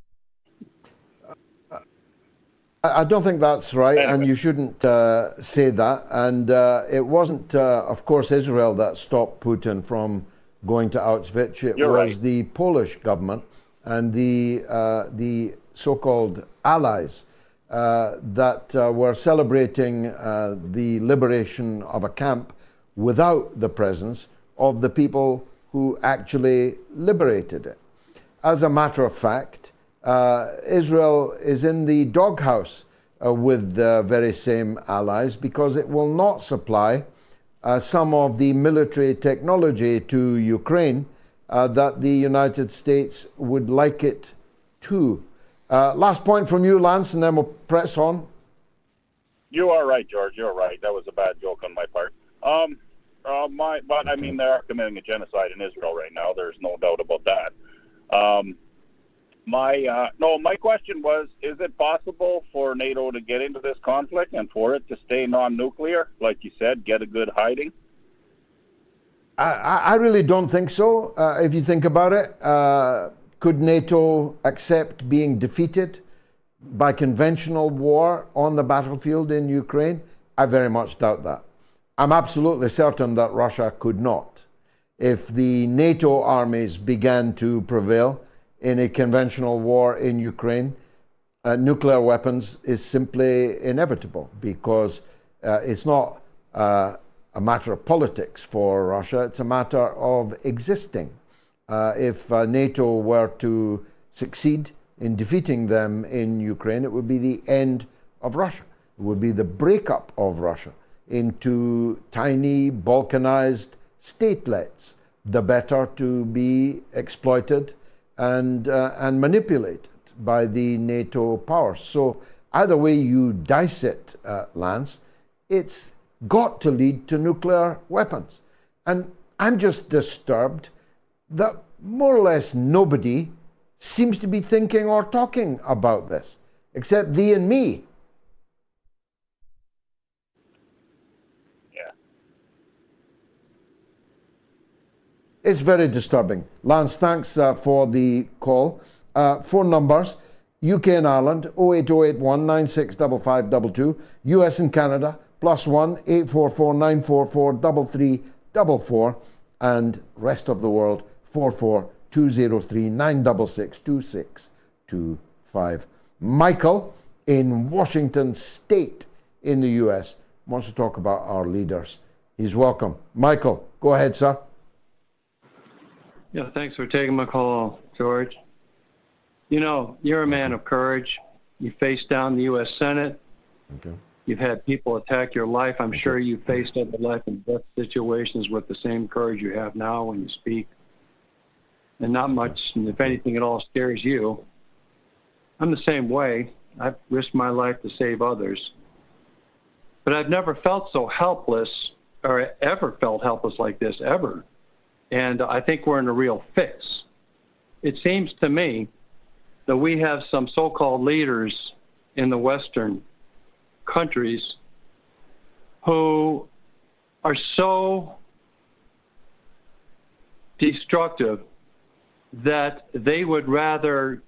I don't think that's right, anyway. And you shouldn't say that. And it wasn't, of course, Israel that stopped Putin from going to Auschwitz. It was the Polish government and the so-called allies that were celebrating the liberation of a camp without the presence of the people who actually liberated it. As a matter of fact, Israel is in the doghouse with the very same allies because it will not supply some of the military technology to Ukraine that the United States would like it to. Last point from you, Lance, and then we'll press on. You are right, George. You're right. That was a bad joke on my part. But I mean, they are committing a genocide in Israel right now. There's no doubt about that. My question was, is it possible for NATO to get into this conflict and for it to stay non-nuclear? Like you said, get a good hiding? I really don't think so. If you think about it, could NATO accept being defeated by conventional war on the battlefield in Ukraine? I very much doubt that. I'm absolutely certain that Russia could not. If the NATO armies began to prevail in a conventional war in Ukraine, nuclear weapons is simply inevitable because it's not a matter of politics for Russia, it's a matter of existing. If NATO were to succeed in defeating them in Ukraine, it would be the end of Russia. It would be the breakup of Russia into tiny, balkanized statelets, the better to be exploited and manipulated by the NATO powers. So either way you dice it, Lance, it's got to lead to nuclear weapons. And I'm just disturbed that more or less nobody seems to be thinking or talking about this, except thee and me. It's very disturbing. Lance, thanks for the call. Phone numbers, UK and Ireland, 08081 965522, US and Canada, +1 844 944 3344, and rest of the world, 44203 966 2625. Michael in Washington State in the US wants to talk about our leaders. He's welcome. Michael, go ahead, sir. Yeah, thanks for taking my call, George. You know, you're a man of courage. You faced down the U.S. Senate. Okay. You've had people attack your life. I'm sure you faced other life and death situations with the same courage you have now when you speak. And not much, if anything at all, scares you. I'm the same way. I've risked my life to save others. But I've never felt so helpless or ever felt helpless like this, ever. And I think we're in a real fix. It seems to me that we have some so-called leaders in the Western countries who are so destructive that they would rather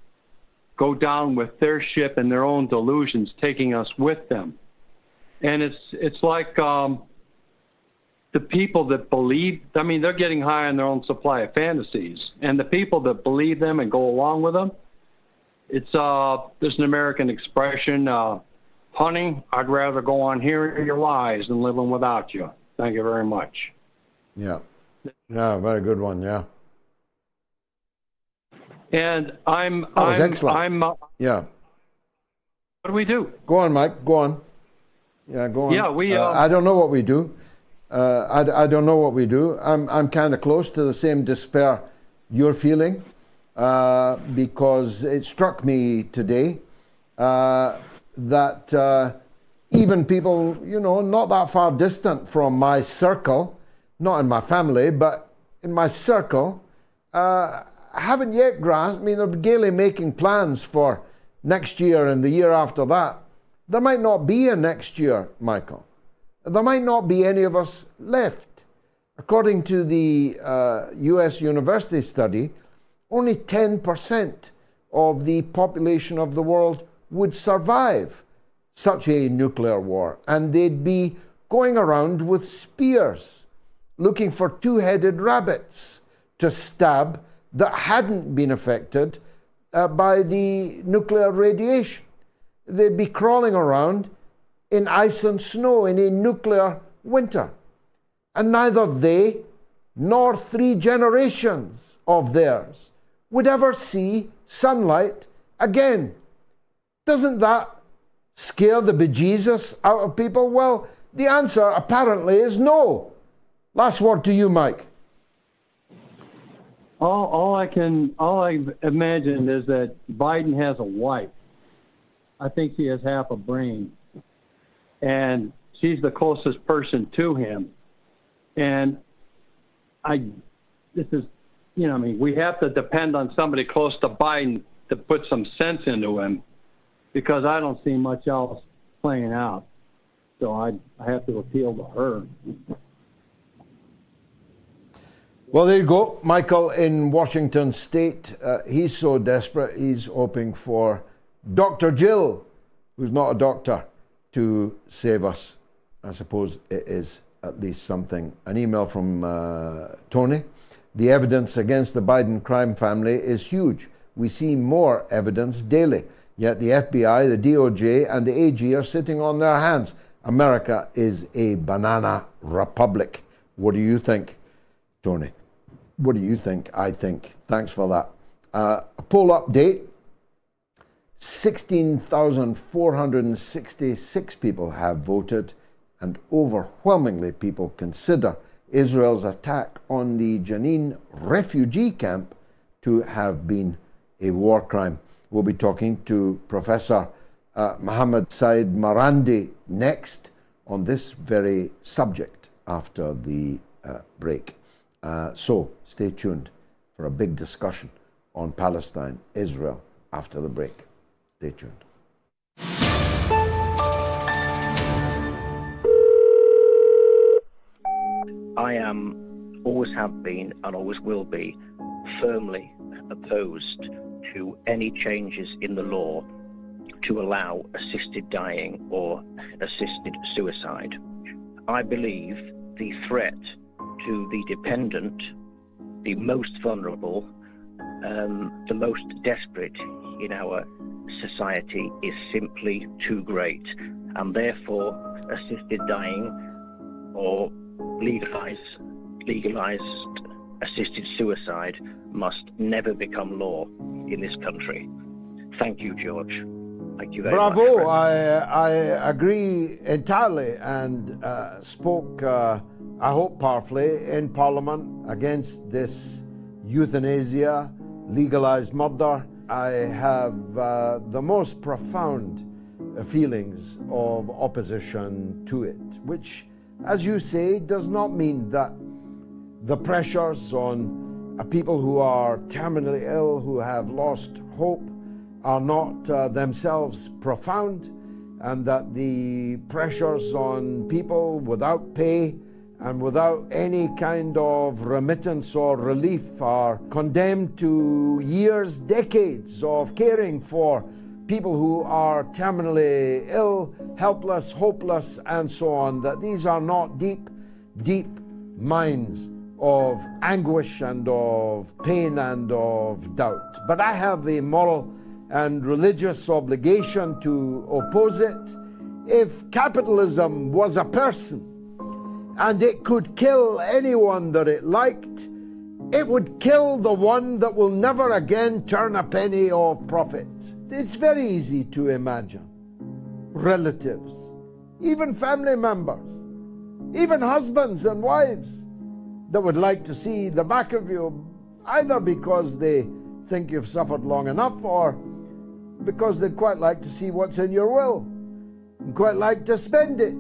go down with their ship and their own delusions, taking us with them. And it's like the people that believe, I mean, they're getting high on their own supply of fantasies. And the people that believe them and go along with them, it's there's an American expression, honey, I'd rather go on hearing your lies than living without you. Thank you very much. Yeah. Yeah, very good one, yeah. And yeah. What do we do? Go on, Mike, go on. Yeah, go on. Yeah, I don't know what we do. I don't know what we do. I'm kind of close to the same despair you're feeling, because it struck me today that even people, you know, not that far distant from my circle, not in my family, but in my circle, haven't yet grasped. I mean, they're gaily making plans for next year and the year after that. There might not be a next year, Michael. There might not be any of us left. According to the US university study, only 10% of the population of the world would survive such a nuclear war. And they'd be going around with spears, looking for two-headed rabbits to stab that hadn't been affected by the nuclear radiation. They'd be crawling around in ice and snow in a nuclear winter. And neither they nor 3 generations of theirs would ever see sunlight again. Doesn't that scare the bejesus out of people? Well, the answer apparently is no. Last word to you, Mike. All I imagine is that Biden has a wife. I think she has half a brain. And she's the closest person to him. And this is, you know, I mean, we have to depend on somebody close to Biden to put some sense into him, because I don't see much else playing out. So I have to appeal to her. Well, there you go. Michael in Washington State, he's so desperate, he's hoping for Dr. Jill, who's not a doctor, to save us. I suppose it is at least something. An email from Tony. The evidence against the Biden crime family is huge. We see more evidence daily. Yet the FBI, the DOJ, and the AG are sitting on their hands. America is a banana republic. What do you think, Tony? What do you think? I think. Thanks for that. A poll update. 16,466 people have voted, and overwhelmingly people consider Israel's attack on the Jenin refugee camp to have been a war crime. We'll be talking to Professor Mohammed Seyed Marandi next on this very subject after the break. So stay tuned for a big discussion on Palestine, Israel, after the break. Stay tuned. I am always have been and always will be firmly opposed to any changes in the law to allow assisted dying or assisted suicide. I believe the threat to the dependent, the most vulnerable, the most desperate in our society is simply too great, and therefore assisted dying or legalized assisted suicide must never become law in this country. Thank you, George. Thank you very much. Bravo. I agree entirely, and spoke, I hope, powerfully in Parliament against this euthanasia, legalized murder. I have the most profound feelings of opposition to it, which, as you say, does not mean that the pressures on people who are terminally ill, who have lost hope, are not themselves profound, and that the pressures on people without pay and without any kind of remittance or relief are condemned to years, decades of caring for people who are terminally ill, helpless, hopeless, and so on, that these are not deep, deep mines of anguish and of pain and of doubt. But I have a moral and religious obligation to oppose it. If capitalism was a person and it could kill anyone that it liked, it would kill the one that will never again turn a penny of profit. It's very easy to imagine relatives, even family members, even husbands and wives that would like to see the back of you, either because they think you've suffered long enough or because they'd quite like to see what's in your will and quite like to spend it.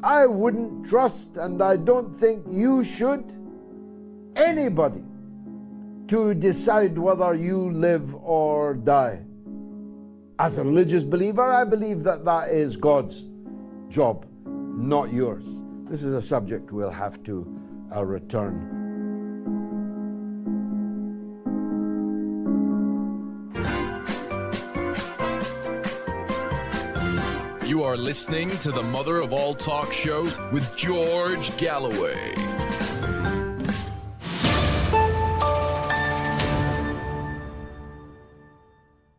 I wouldn't trust, and I don't think you should, anybody to decide whether you live or die. As a religious believer, I believe that that is God's job, not yours. This is a subject we'll have to return. You are listening to the mother of all talk shows with George Galloway.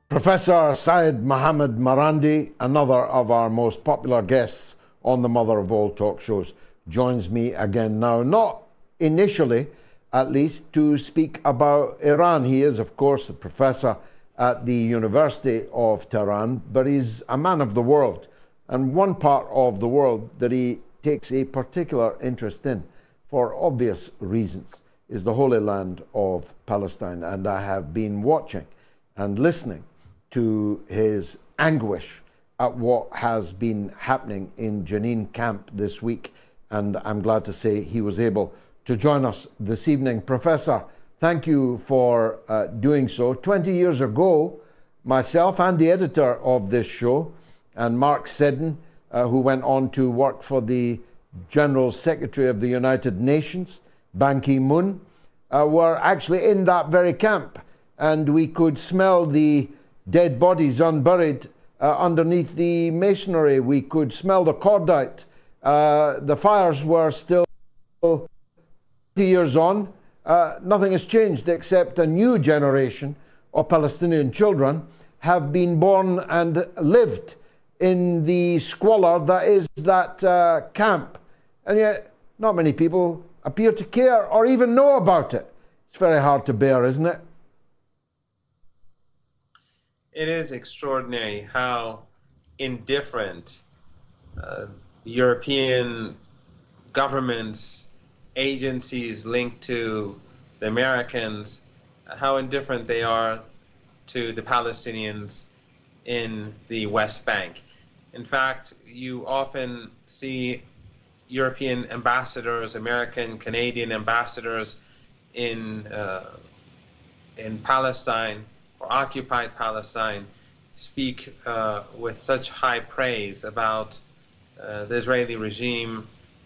Professor Seyed Mohammad Marandi, another of our most popular guests on the mother of all talk shows, joins me again now, not initially at least, to speak about Iran. He is, of course, a professor at the University of Tehran, but he's a man of the world. And one part of the world that he takes a particular interest in, for obvious reasons, is the Holy Land of Palestine. And I have been watching and listening to his anguish at what has been happening in Jenin camp this week. And I'm glad to say he was able to join us this evening. Professor, thank you for doing so. 20 years ago, myself and the editor of this show, and Mark Seddon, who went on to work for the General Secretary of the United Nations, Ban Ki-moon, were actually in that very camp. And we could smell the dead bodies unburied underneath the masonry. We could smell the cordite. The fires were still 20 years on. Nothing has changed except a new generation of Palestinian children have been born and lived in the squalor that is that camp. And yet not many people appear to care or even know about it. It's very hard to bear, isn't it? It is extraordinary how indifferent European governments, agencies linked to the Americans, how indifferent they are to the Palestinians in the West Bank. In fact, you often see European ambassadors, American, Canadian ambassadors in Palestine or occupied Palestine speak with such high praise about the Israeli regime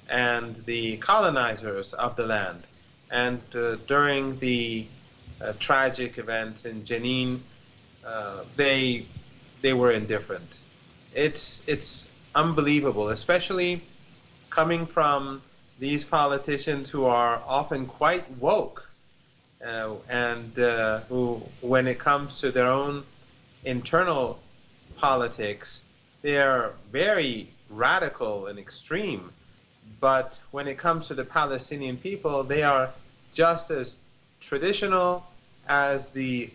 and the colonizers of the land. And during the tragic events in Jenin, they were indifferent. It's unbelievable, especially coming from these politicians who are often quite woke, and who, when it comes to their own internal politics, they're very radical and extreme. But when it comes to the Palestinian people, they are just as traditional as the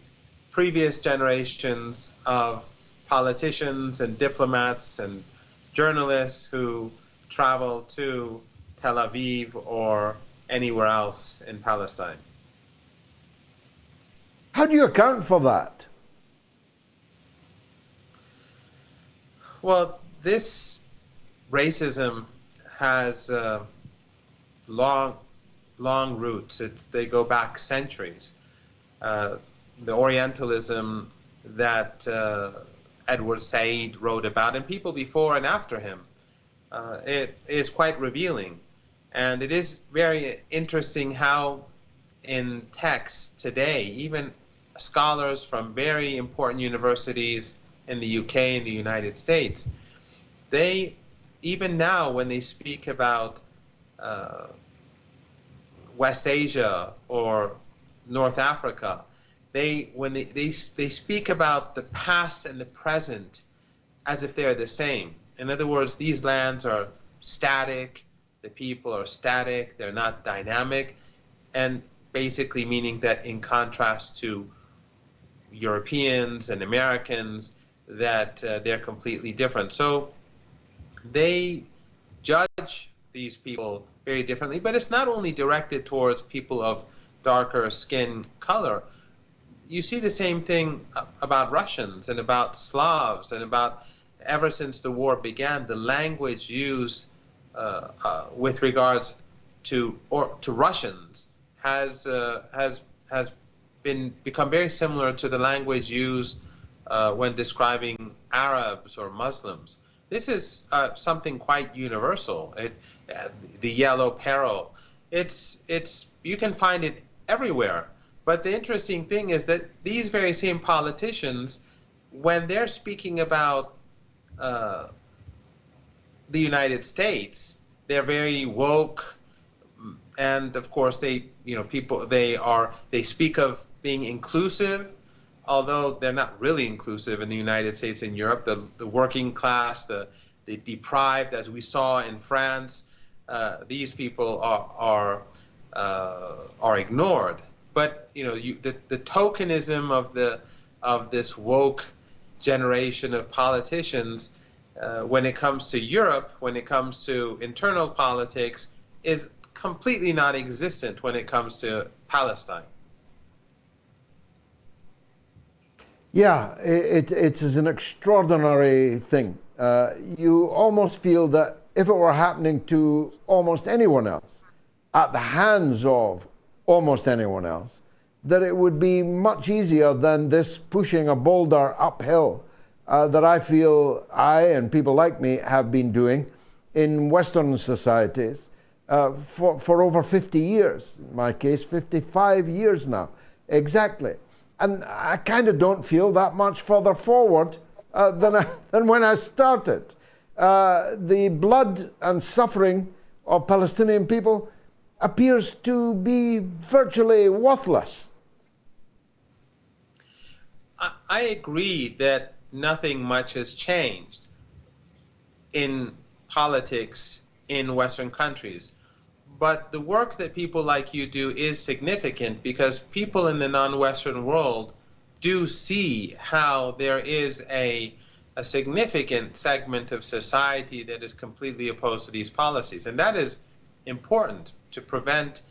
previous generations of politicians and diplomats and journalists who travel to Tel Aviv or anywhere else in Palestine. How do you account for that? Well, this racism has long roots. They go back centuries. The Orientalism that Edward Said wrote about, and people before and after him, it is quite revealing. And it is very interesting how in texts today, even scholars from very important universities in the UK and the United States, they, even now when they speak about West Asia or North Africa, when they speak about the past and the present as if they're the same. In other words, these lands are static, the people are static, they're not dynamic, and basically meaning that in contrast to Europeans and Americans, that they're completely different. So they judge these people very differently, but it's not only directed towards people of darker skin color. You see the same thing about Russians and about Slavs and about, ever since the war began, the language used with regards to Russians has become very similar to the language used when describing Arabs or Muslims. This is something quite universal. The yellow peril. You can find it everywhere. But the interesting thing is that these very same politicians, when they're speaking about the United States, they're very woke, and of course they speak of being inclusive, although they're not really inclusive in the United States and Europe. The working class, the deprived, as we saw in France, these people are ignored. But the tokenism of this woke generation of politicians, when it comes to Europe, when it comes to internal politics, is completely non-existent when it comes to Palestine. Yeah, it is an extraordinary thing. You almost feel that if it were happening to almost anyone else, at the hands of almost anyone else, that it would be much easier than this pushing a boulder uphill that I feel I and people like me have been doing in Western societies for over 50 years. In my case, 55 years now, exactly. And I kind of don't feel that much further forward than when I started. The blood and suffering of Palestinian people appears to be virtually worthless. I agree that nothing much has changed in politics in Western countries. But the work that people like you do is significant because people in the non-Western world do see how there is a significant segment of society that is completely opposed to these policies. And that is important to prevent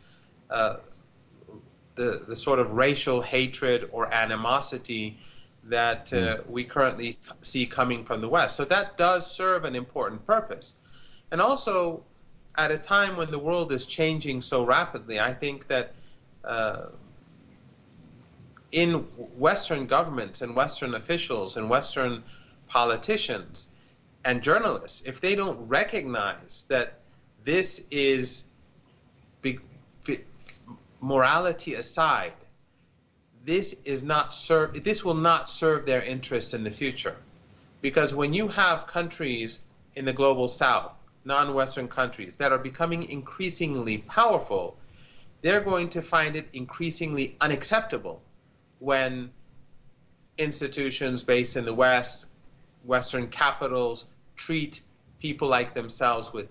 the sort of racial hatred or animosity that we currently see coming from the West. So that does serve an important purpose. And also, at a time when the world is changing so rapidly, I think that in Western governments and Western officials and Western politicians and journalists, if they don't recognize that this is, morality aside, this will not serve their interests in the future. Because when you have countries in the global south, non-Western countries, that are becoming increasingly powerful, they're going to find it increasingly unacceptable when institutions based in the West, Western capitals, treat people like themselves with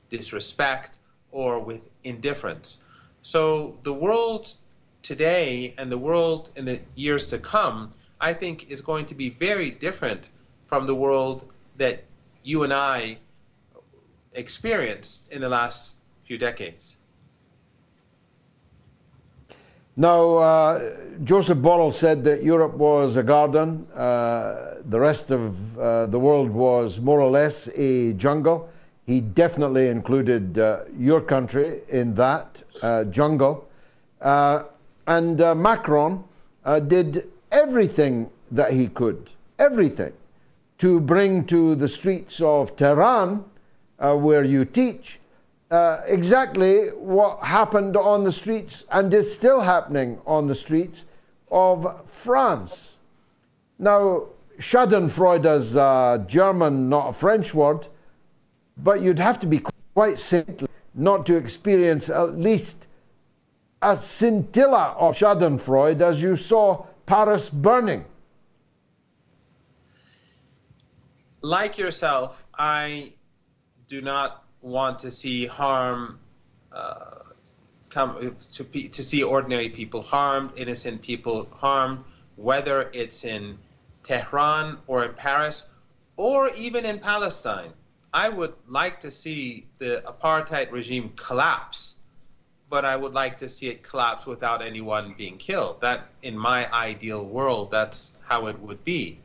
disrespect or with indifference. So the world today and the world in the years to come, I think, is going to be very different from the world that you and I experienced in the last few decades. Now, Joseph Borrell said that Europe was a garden, the rest of the world was more or less a jungle. He definitely included your country in that jungle. And Macron did everything that he could, everything, to bring to the streets of Tehran, where you teach, exactly what happened on the streets and is still happening on the streets of France. Now, Schadenfreude is a German, not a French word, but you'd have to be quite saintly not to experience at least a scintilla of Schadenfreude as you saw Paris burning. Like yourself, I do not want to see harm to see ordinary people harmed, innocent people harmed, whether it's in Tehran or in Paris or even in Palestine. I would like to see the apartheid regime collapse, but I would like to see it collapse without anyone being killed. That, in my ideal world, that's how it would be.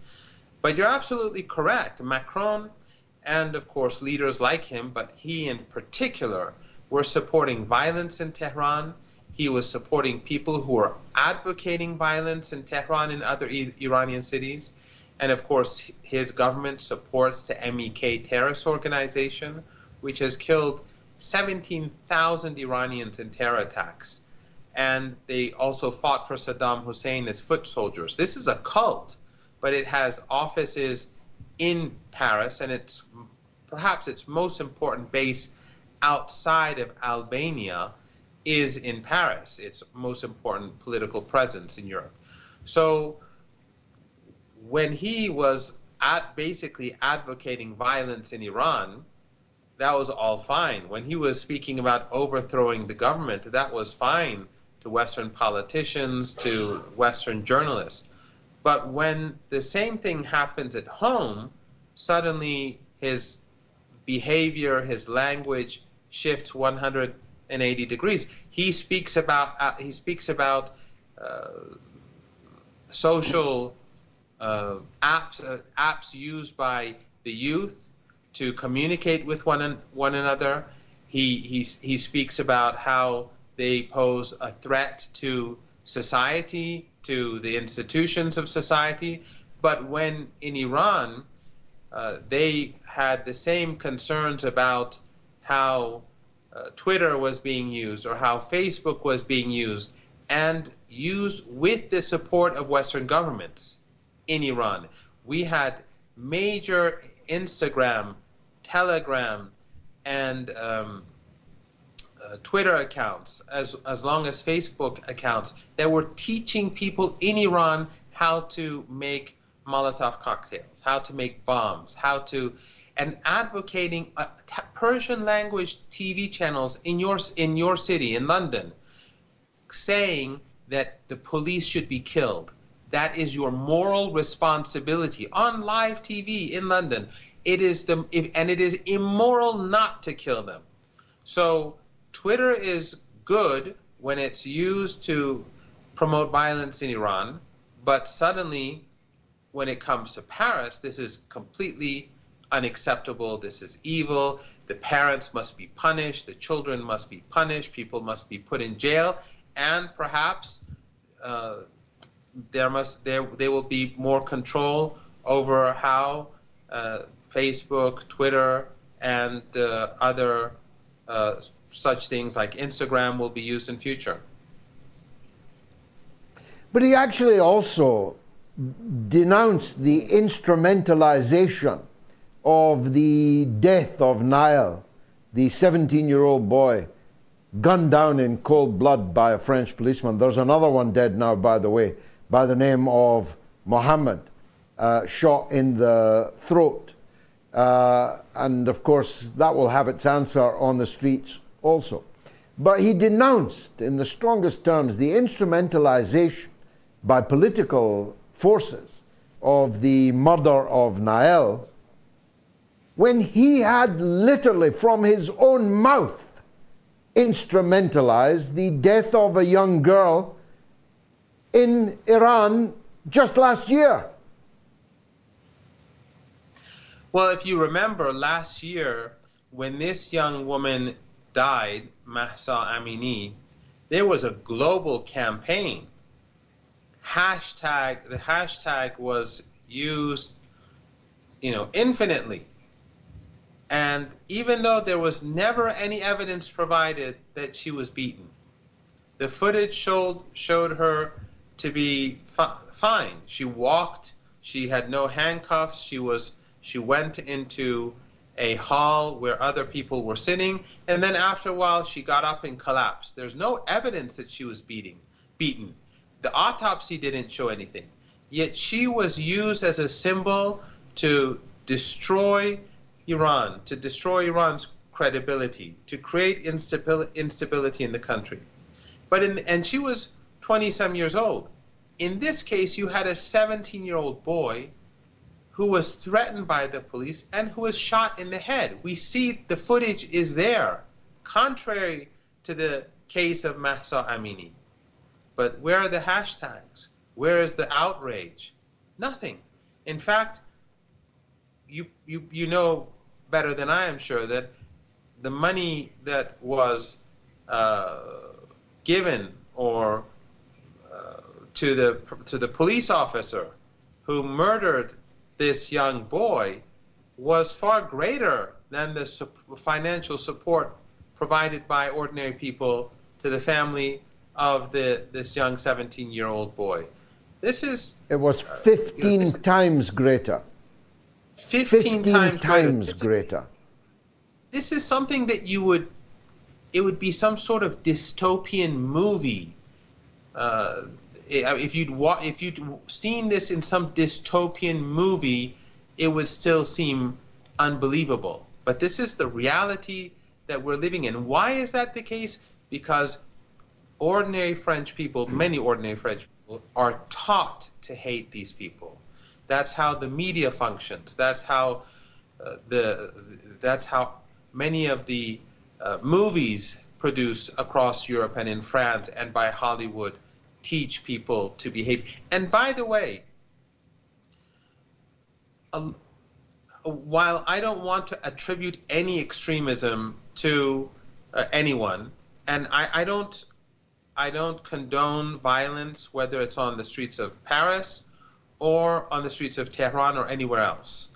But you're absolutely correct. Macron and, of course, leaders like him, but he in particular, were supporting violence in Tehran. He was supporting people who were advocating violence in Tehran and other Iranian cities. And, of course, his government supports the MEK terrorist organization, which has killed 17,000 Iranians in terror attacks. And they also fought for Saddam Hussein as foot soldiers. This is a cult, but it has offices in Paris, and it's perhaps its most important base outside of Albania is in Paris, its most important political presence in Europe. So when he was basically advocating violence in Iran, that was all fine. When he was speaking about overthrowing the government, that was fine to Western politicians, to Western journalists. But when the same thing happens at home, suddenly his behavior, his language shifts 180 degrees. He speaks about social apps used by the youth to communicate with one another. He speaks about how they pose a threat to society, to the institutions of society. But when in Iran, they had the same concerns about how Twitter was being used or how Facebook was being used, and used with the support of Western governments in Iran. We had major Instagram, Telegram, and Twitter accounts, as long as Facebook accounts, that were teaching people in Iran how to make Molotov cocktails, how to make bombs, and advocating Persian language TV channels in your city, in London, saying that the police should be killed. That is your moral responsibility on live TV in London. It is immoral not to kill them. So Twitter is good when it's used to promote violence in Iran, but suddenly when it comes to Paris, this is completely unacceptable. This is evil. The parents must be punished. The children must be punished. People must be put in jail, and perhaps there will be more control over how Facebook, Twitter, and other such things like Instagram will be used in future. But he actually also denounced the instrumentalization of the death of Niall, the 17-year-old boy gunned down in cold blood by a French policeman. There's another one dead now, by the way, by the name of Mohammed, shot in the throat. And of course, that will have its answer on the streets also. But he denounced, in the strongest terms, the instrumentalization by political forces of the murder of Niall, when he had literally from his own mouth instrumentalized the death of a young girl in Iran just last year. Well, if you remember last year, when this young woman died, Mahsa Amini, there was a global campaign. The hashtag was used, infinitely. And even though there was never any evidence provided that she was beaten, the footage showed her to be fine. She walked, she had no handcuffs, she went into a hall where other people were sitting, and then after a while she got up and collapsed. There's no evidence that she was beaten. The autopsy didn't show anything. Yet she was used as a symbol to destroy Iran, to destroy Iran's credibility, to create instability in the country. And she was 20-some years old. In this case, you had a 17-year-old boy who was threatened by the police and who was shot in the head. We see the footage is there, contrary to the case of Mahsa Amini. But where are the hashtags? Where is the outrage? Nothing. In fact, you know better than I am sure that the money that was given or to the police officer who murdered this young boy was far greater than the financial support provided by ordinary people to the family of this young 17-year-old boy. It was 15 times greater. 15 times greater. This is something that it would be some sort of dystopian movie. If you'd seen this in some dystopian movie, it would still seem unbelievable. But this is the reality that we're living in. Why is that the case? Because ordinary French people, many ordinary French people, are taught to hate these people. That's how the media functions. That's how many of the movies produced across Europe and in France and by Hollywood teach people to behave. And by the way, while I don't want to attribute any extremism to anyone, and I don't condone violence, whether it's on the streets of Paris or on the streets of Tehran or anywhere else.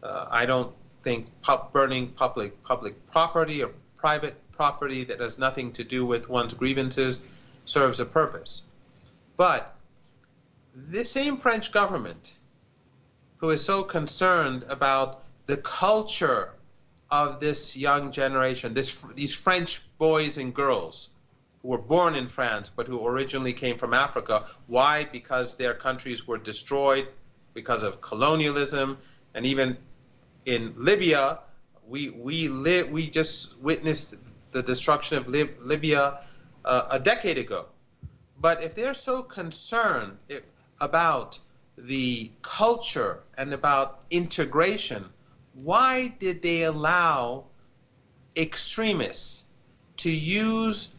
I don't think burning public property or private property that has nothing to do with one's grievances serves a purpose. But this same French government, who is so concerned about the culture of this young generation, these French boys and girls who were born in France but who originally came from Africa. Why? Because their countries were destroyed because of colonialism. And even in Libya, we just witnessed the destruction of Libya a decade ago. But if they're so concerned about the culture and about integration, why did they allow extremists to use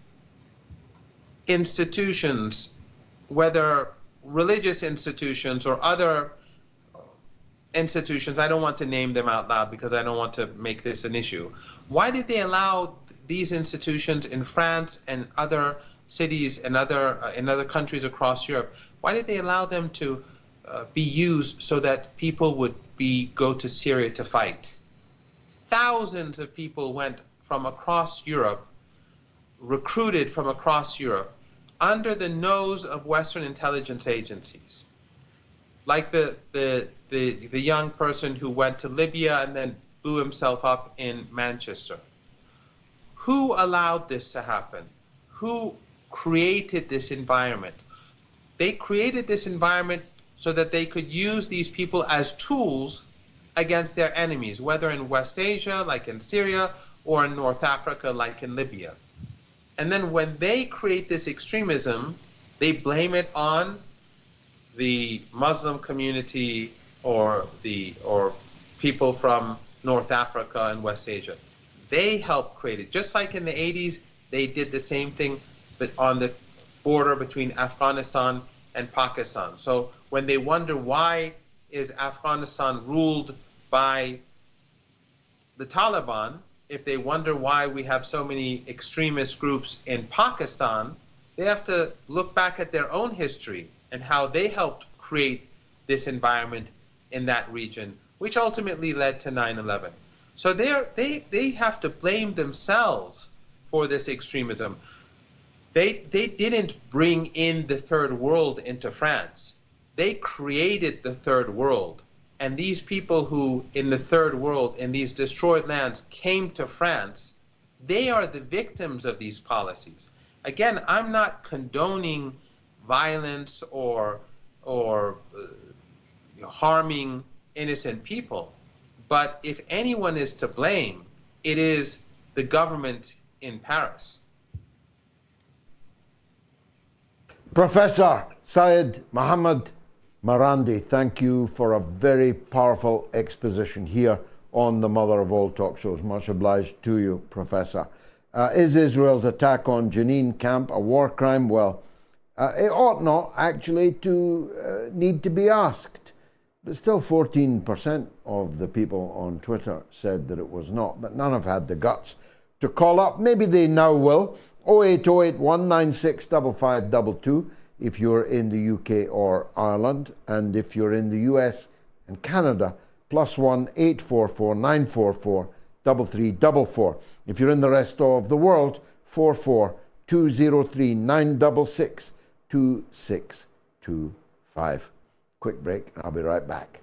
institutions, whether religious institutions or other institutions? I don't want to name them out loud because I don't want to make this an issue. Why did they allow these institutions in France and other cities and in other countries across Europe? Why did they allow them to be used so that people would go to Syria to fight? Thousands of people went from across Europe, recruited from across Europe, under the nose of Western intelligence agencies, like the young person who went to Libya and then blew himself up in Manchester. Who allowed this to happen? Who created this environment? They created this environment so that they could use these people as tools against their enemies, whether in West Asia, like in Syria, or in North Africa, like in Libya. And then when they create this extremism, they blame it on the Muslim community or people from North Africa and West Asia. They helped create it. Just like in the 80s, they did the same thing, but on the border between Afghanistan and Pakistan. So when they wonder why is Afghanistan ruled by the Taliban, if they wonder why we have so many extremist groups in Pakistan, they have to look back at their own history and how they helped create this environment in that region, which ultimately led to 9/11. So they have to blame themselves for this extremism. They didn't bring in the third world into France. They created the third world. And these people who, in the third world, in these destroyed lands, came to France, they are the victims of these policies. Again, I'm not condoning violence or harming innocent people. But if anyone is to blame, it is the government in Paris. Professor Seyed Mohammad Marandi, thank you for a very powerful exposition here on the mother of all talk shows. Much obliged to you, Professor. Is Israel's attack on Jenin camp a war crime? Well, it ought not actually to need to be asked. But still 14% of the people on Twitter said that it was not, but none have had the guts to call up. Maybe they now will. 08081965522 if you're in the UK or Ireland, and if you're in the US and Canada, +1 844 944 3344. If you're in the rest of the world, 44203 966 2625. Quick break, and I'll be right back.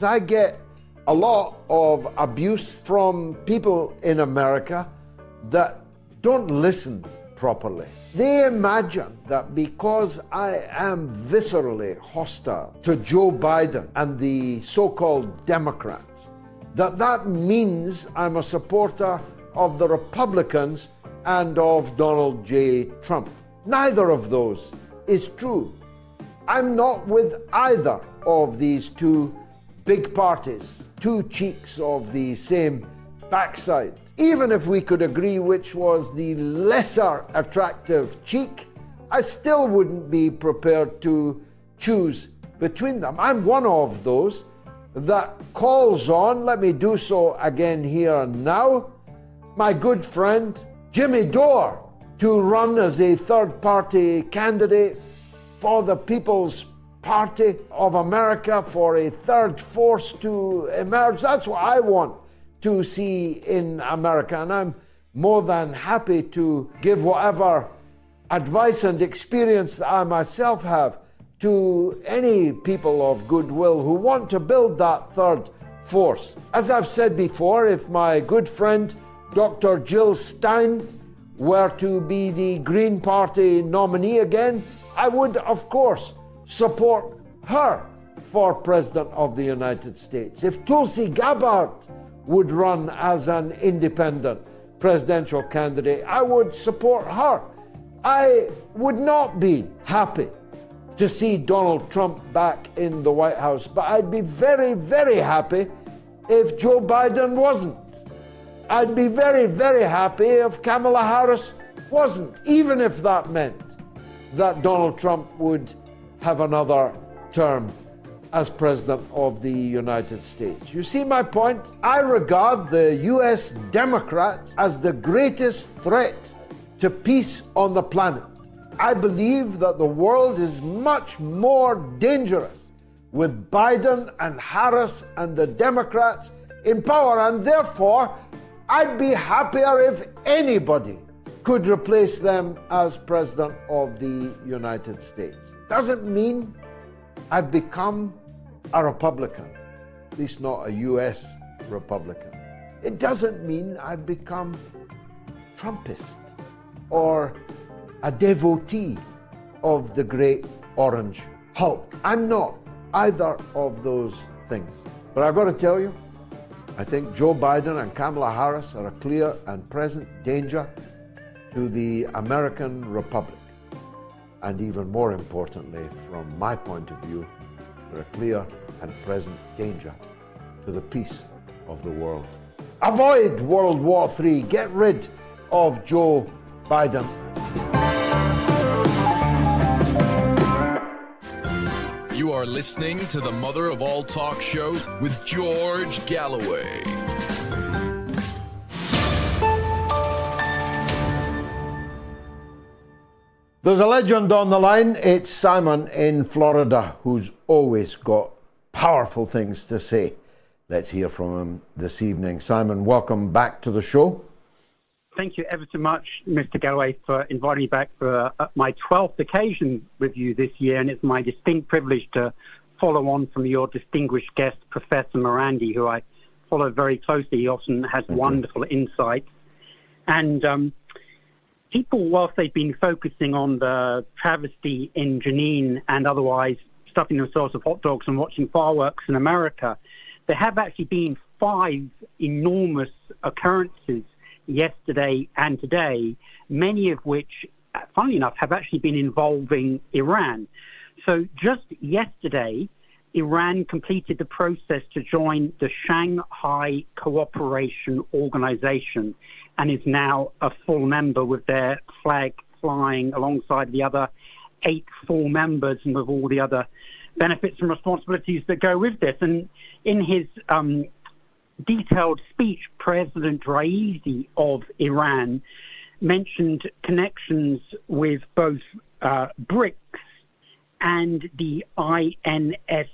I get a lot of abuse from people in America that don't listen properly. They imagine that because I am viscerally hostile to Joe Biden and the so-called Democrats, that means I'm a supporter of the Republicans and of Donald J. Trump. Neither of those is true. I'm not with either of these two big parties, two cheeks of the same backside. Even if we could agree which was the lesser attractive cheek, I still wouldn't be prepared to choose between them. I'm one of those that calls on, let me do so again here now, my good friend Jimmy Dore to run as a third-party candidate for the People's Party of America, for a third force to emerge. That's what I want to see in America, and I'm more than happy to give whatever advice and experience that I myself have to any people of goodwill who want to build that third force. As I've said before, if my good friend Dr. Jill Stein were to be the Green Party nominee again, I would, of course, support her for President of the United States. If Tulsi Gabbard would run as an independent presidential candidate, I would support her. I would not be happy to see Donald Trump back in the White House, but I'd be very, very happy if Joe Biden wasn't. I'd be very, very happy if Kamala Harris wasn't, even if that meant that Donald Trump would have another term as President of the United States. You see my point? I regard the US Democrats as the greatest threat to peace on the planet. I believe that the world is much more dangerous with Biden and Harris and the Democrats in power, and therefore I'd be happier if anybody could replace them as President of the United States. Doesn't mean I've become a Republican, at least not a US Republican. It doesn't mean I've become Trumpist or a devotee of the great orange Hulk. I'm not either of those things. But I've got to tell you, I think Joe Biden and Kamala Harris are a clear and present danger to the American Republic. And even more importantly, from my point of view, they're a clear and present danger to the peace of the world. Avoid World War III. Get rid of Joe Biden. You are listening to the mother of all talk shows with George Galloway. There's a legend on the line. It's Simon in Florida, who's always got powerful things to say. Let's hear from him this evening. Simon, welcome back to the show. Thank you ever so much, Mr. Galloway, for inviting me back for my 12th occasion with you this year, and it's my distinct privilege to follow on from your distinguished guest, Professor Marandi, who I follow very closely. He often has wonderful insights. And people, whilst they've been focusing on the travesty in Jenin and otherwise stuffing themselves with hot dogs and watching fireworks in America, there have actually been 5 enormous occurrences yesterday and today, many of which, funnily enough, have actually been involving Iran. So just yesterday, Iran completed the process to join the Shanghai Cooperation Organization and is now a full member with their flag flying alongside the other 8 full members and with all the other benefits and responsibilities that go with this. And in his detailed speech, President Raisi of Iran mentioned connections with both BRICS and the INSTC.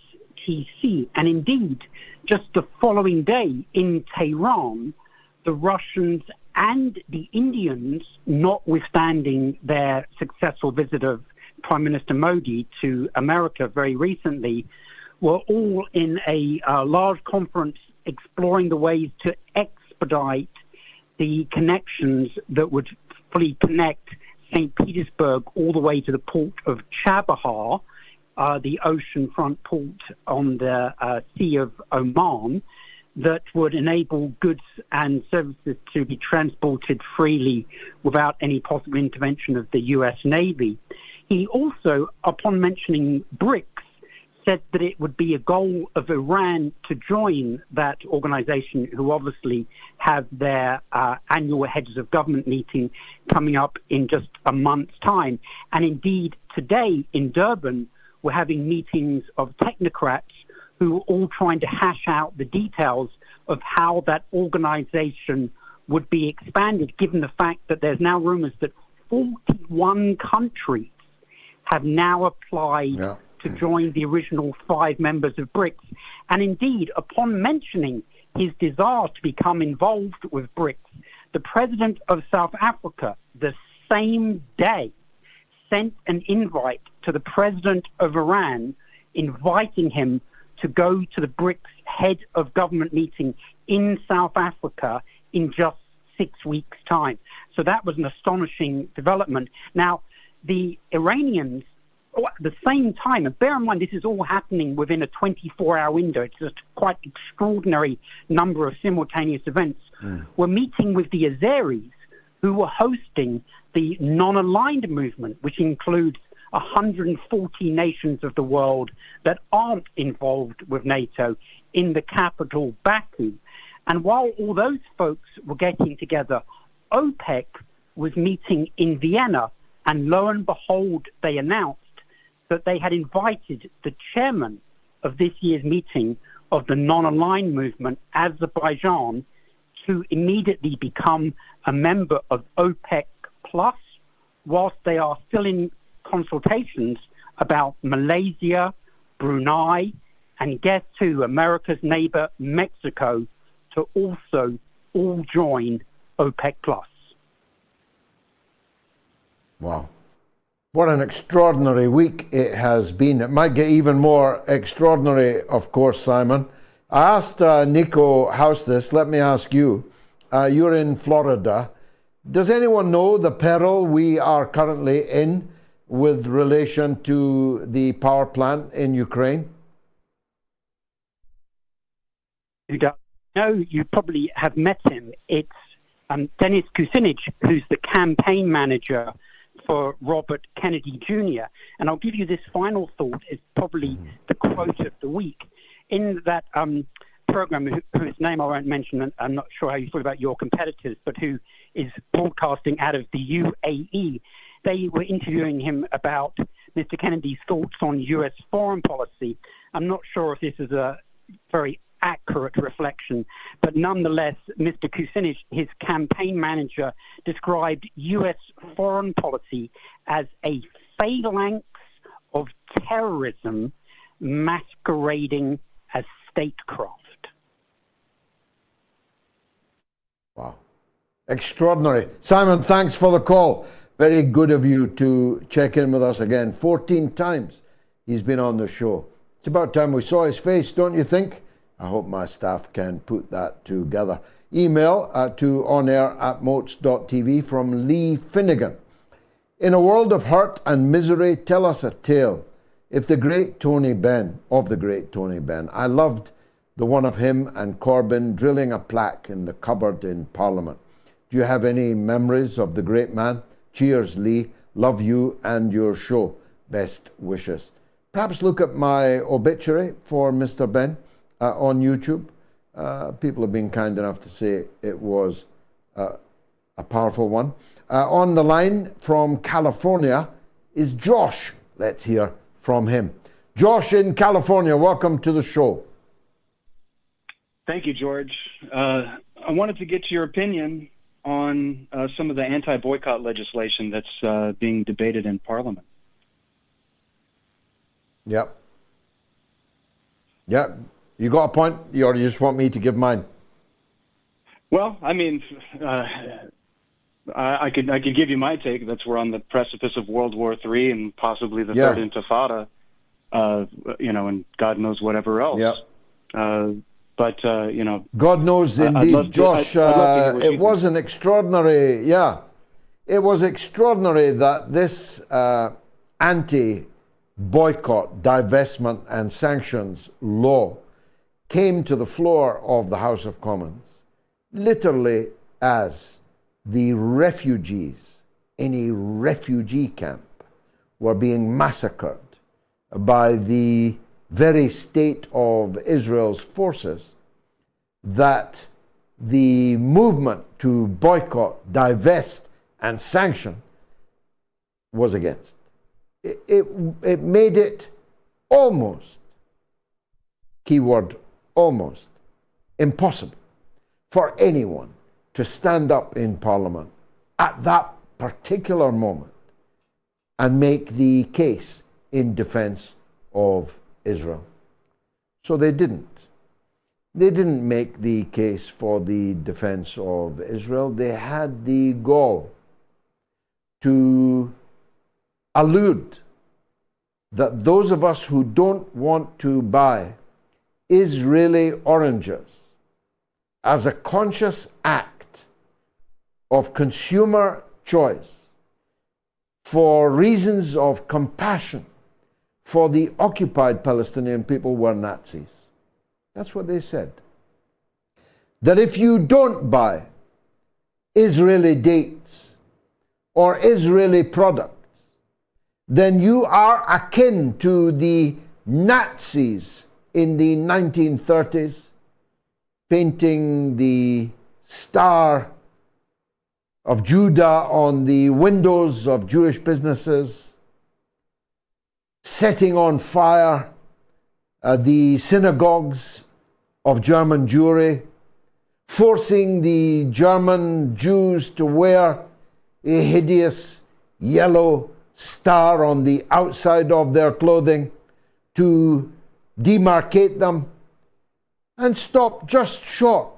And indeed, just the following day in Tehran, the Russians and the Indians, notwithstanding their successful visit of Prime Minister Modi to America very recently, were all in a large conference exploring the ways to expedite the connections that would fully connect St. Petersburg all the way to the port of Chabahar, the oceanfront port on the Sea of Oman, that would enable goods and services to be transported freely without any possible intervention of the U.S. Navy. He also, upon mentioning BRICS, said that it would be a goal of Iran to join that organization, who obviously have their annual heads of government meeting coming up in just a month's time. And indeed, today in Durban, we're having meetings of technocrats who are all trying to hash out the details of how that organization would be expanded, given the fact that there's now rumors that 41 countries have now applied to join the original 5 members of BRICS. And indeed, upon mentioning his desire to become involved with BRICS, the president of South Africa, the same day, sent an invite to the president of Iran, inviting him to go to the BRICS head of government meeting in South Africa in just 6 weeks' time. So that was an astonishing development. Now, the Iranians, at the same time, and bear in mind this is all happening within a 24-hour window, it's a quite extraordinary number of simultaneous events, were meeting with the Azeris, who were hosting the non-aligned movement, which includes 140 nations of the world that aren't involved with NATO, in the capital, Baku. And while all those folks were getting together, OPEC was meeting in Vienna, and lo and behold, they announced that they had invited the chairman of this year's meeting of the non-aligned movement, Azerbaijan, to immediately become a member of OPEC Plus whilst they are still in consultations about Malaysia, Brunei, and guess who, America's neighbor, Mexico, to also all join OPEC+. Wow. What an extraordinary week it has been. It might get even more extraordinary, of course, Simon. I asked Niko House this. Let me ask you. You're in Florida. Does anyone know the peril we are currently in with relation to the power plant in Ukraine? You don't know. You probably have met him. It's Dennis Kucinich, who's the campaign manager for Robert Kennedy Jr. And I'll give you this final thought. It's probably the quote of the week. In that program, whose name I won't mention, and I'm not sure how you feel about your competitors, but who is broadcasting out of the UAE, they were interviewing him about Mr. Kennedy's thoughts on U.S. foreign policy. I'm not sure if this is a very accurate reflection, but nonetheless, Mr. Kucinich, his campaign manager, described U.S. foreign policy as a phalanx of terrorism masquerading as statecraft. Wow. Extraordinary. Simon, thanks for the call. Very good of you to check in with us again. 14 times he's been on the show. It's about time we saw his face, don't you think? I hope my staff can put that together. Email to onair@moats.tv from Lee Finnegan. In a world of hurt and misery, tell us a tale. If the great Tony Benn, I loved the one of him and Corbyn drilling a plaque in the cupboard in Parliament. Do you have any memories of the great man? Cheers, Lee. Love you and your show. Best wishes. Perhaps look at my obituary for Mr. Benn on YouTube. People have been kind enough to say it was a powerful one. On the line from California is Josh. Let's hear from him. Josh in California, welcome to the show. Thank you, George. I wanted to get your opinion on some of the anti-boycott legislation that's being debated in Parliament. Yep. You got a point, or you just want me to give mine? Well, I mean, I could give you my take. That's we're on the precipice of World War III and possibly the third Intifada, and God knows whatever else. Yeah. But God knows indeed, Josh. It was an extraordinary, it was extraordinary that this anti-boycott, divestment and sanctions law came to the floor of the House of Commons, literally as the refugees in a refugee camp were being massacred by the very state of Israel's forces, that the movement to boycott, divest, and sanction was against. It made it almost, keyword almost, impossible for anyone to stand up in Parliament at that particular moment and make the case in defense of Israel. So they didn't. They didn't make the case for the defense of Israel. They had the gall to allude that those of us who don't want to buy Israeli oranges as a conscious act of consumer choice for reasons of compassion for the occupied Palestinian people were Nazis. That's what they said. That if you don't buy Israeli dates or Israeli products, then you are akin to the Nazis in the 1930s, painting the Star of Judah on the windows of Jewish businesses, setting on fire the synagogues of German Jewry, forcing the German Jews to wear a hideous yellow star on the outside of their clothing to demarcate them, and stop just short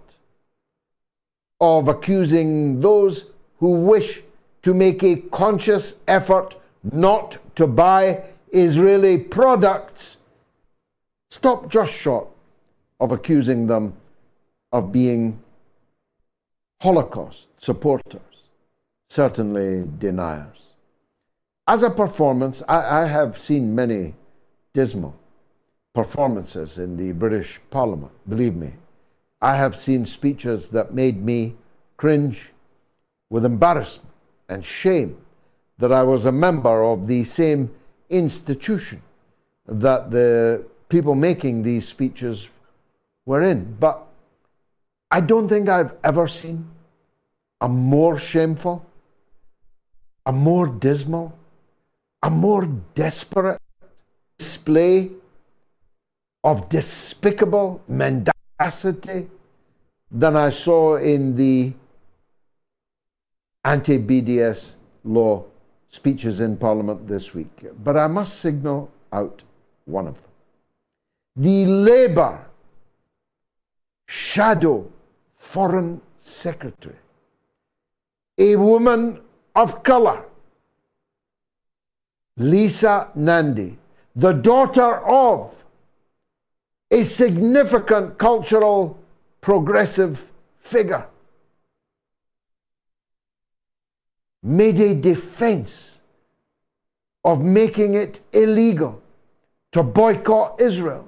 of accusing those who wish to make a conscious effort not to buy Israeli products. Stop just short of accusing them of being Holocaust supporters, certainly deniers. As a performance, I have seen many dismal performances in the British Parliament, believe me. I have seen speeches that made me cringe with embarrassment and shame that I was a member of the same institution that the people making these speeches were in. But I don't think I've ever seen a more shameful, a more dismal, a more desperate display of despicable mendacity than I saw in the anti-BDS law speeches in Parliament this week. But I must signal out one of them. The Labour shadow Foreign Secretary, a woman of colour, Lisa Nandy, the daughter of a significant cultural progressive figure, made a defense of making it illegal to boycott Israel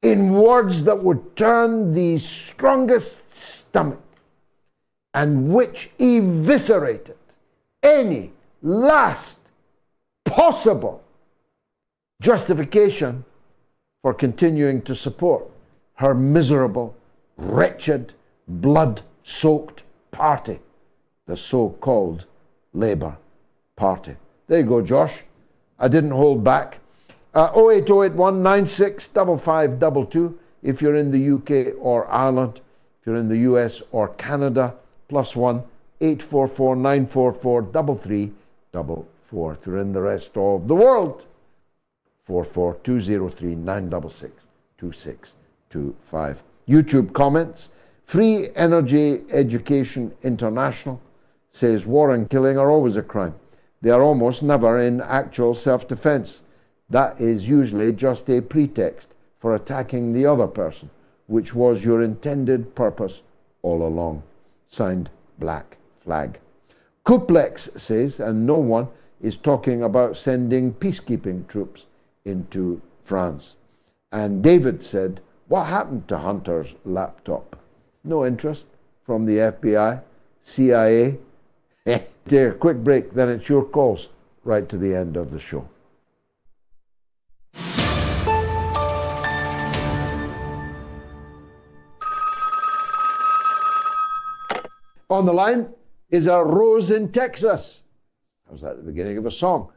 in words that would turn the strongest stomach and which eviscerated any last possible justification for continuing to support her miserable, wretched, blood-soaked party, the so-called Labour Party. There you go, Josh. I didn't hold back. 08081 965522 if you're in the UK or Ireland. If you're in the US or Canada, +1 844 944 3344. If you're in the rest of the world, 44203 966 2625. YouTube comments. Free Energy Education International says war and killing are always a crime. They are almost never in actual self-defense. That is usually just a pretext for attacking the other person, which was your intended purpose all along. Signed, Black Flag. Kuplex says, and no one is talking about sending peacekeeping troops into France. And David said, what happened to Hunter's laptop? No interest from the FBI, CIA. Take a quick break, then it's your calls right to the end of the show. On the line is a Rose in Texas. How's that at the beginning of a song?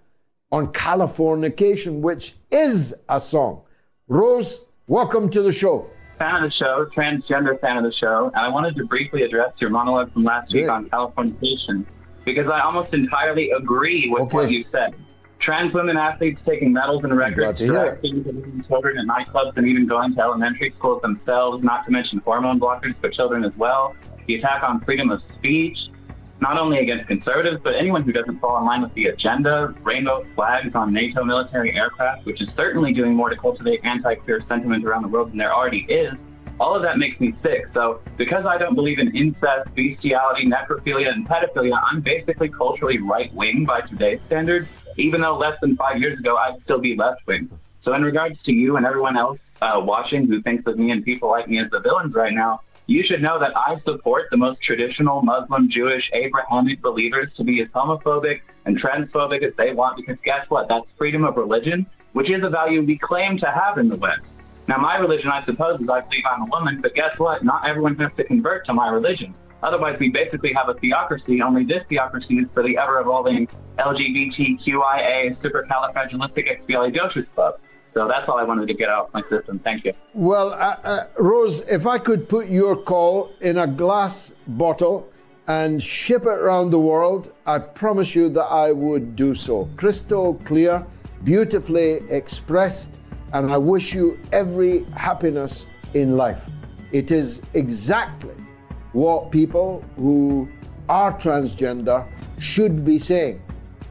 On Californication, which is a song. Rose, welcome to the show. Fan of the show, transgender fan of the show, and I wanted to briefly address your monologue from last week on Californication, because I almost entirely agree with what you said. Trans women athletes taking medals and records, directing children at nightclubs, and even going to elementary schools themselves, not to mention hormone blockers for children as well. The attack on freedom of speech, not only against conservatives, but anyone who doesn't fall in line with the agenda, rainbow flags on NATO military aircraft, which is certainly doing more to cultivate anti-queer sentiment around the world than there already is. All of that makes me sick. So because I don't believe in incest, bestiality, necrophilia, and pedophilia, I'm basically culturally right-wing by today's standards, even though less than 5 years ago, I'd still be left-wing. So in regards to you and everyone else watching who thinks of me and people like me as the villains right now, you should know that I support the most traditional Muslim, Jewish, Abrahamic believers to be as homophobic and transphobic as they want, because guess what? That's freedom of religion, which is a value we claim to have in the West. Now, my religion, I suppose, is I believe I'm a woman, but guess what? Not everyone has to convert to my religion. Otherwise, we basically have a theocracy, only this theocracy is for the ever-evolving LGBTQIA supercalifragilisticexpialidocious club. So that's all I wanted to get out of my system. Thank you. Well, Rose, if I could put your call in a glass bottle and ship it around the world, I promise you that I would do so. Crystal clear, beautifully expressed, and I wish you every happiness in life. It is exactly what people who are transgender should be saying.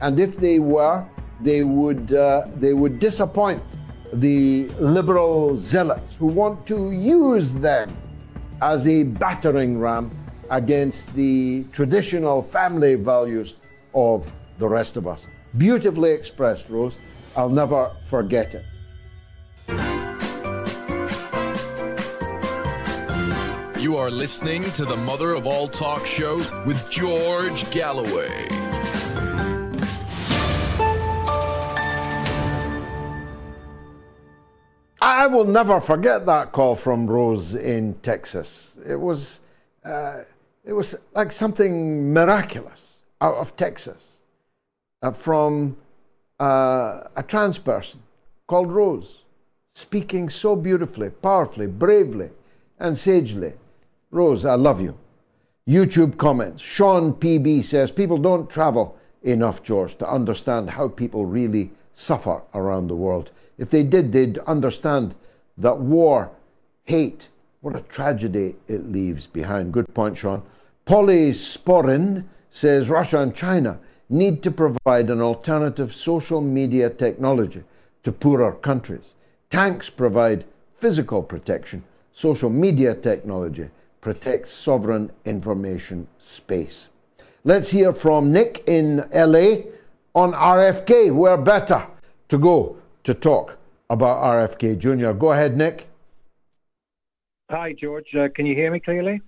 And if they were, they would disappoint the liberal zealots who want to use them as a battering ram against the traditional family values of the rest of us. Beautifully expressed, Rose. I'll never forget it. You are listening to the mother of all talk shows with George Galloway. I will never forget that call from Rose in Texas. It was like something miraculous out of Texas from a trans person called Rose, speaking so beautifully, powerfully, bravely, and sagely. Rose, I love you. YouTube comments. Sean PB says, people don't travel enough, George, to understand how people really suffer around the world. If they did, they'd understand that war, hate, what a tragedy it leaves behind. Good point, Sean. Polysporin says Russia and China need to provide an alternative social media technology to poorer countries. Tanks provide physical protection. Social media technology protects sovereign information space. Let's hear from Nick in LA on RFK. Where better to go to talk about RFK Jr.? Go ahead, Nick. Hi, George. Can you hear me clearly?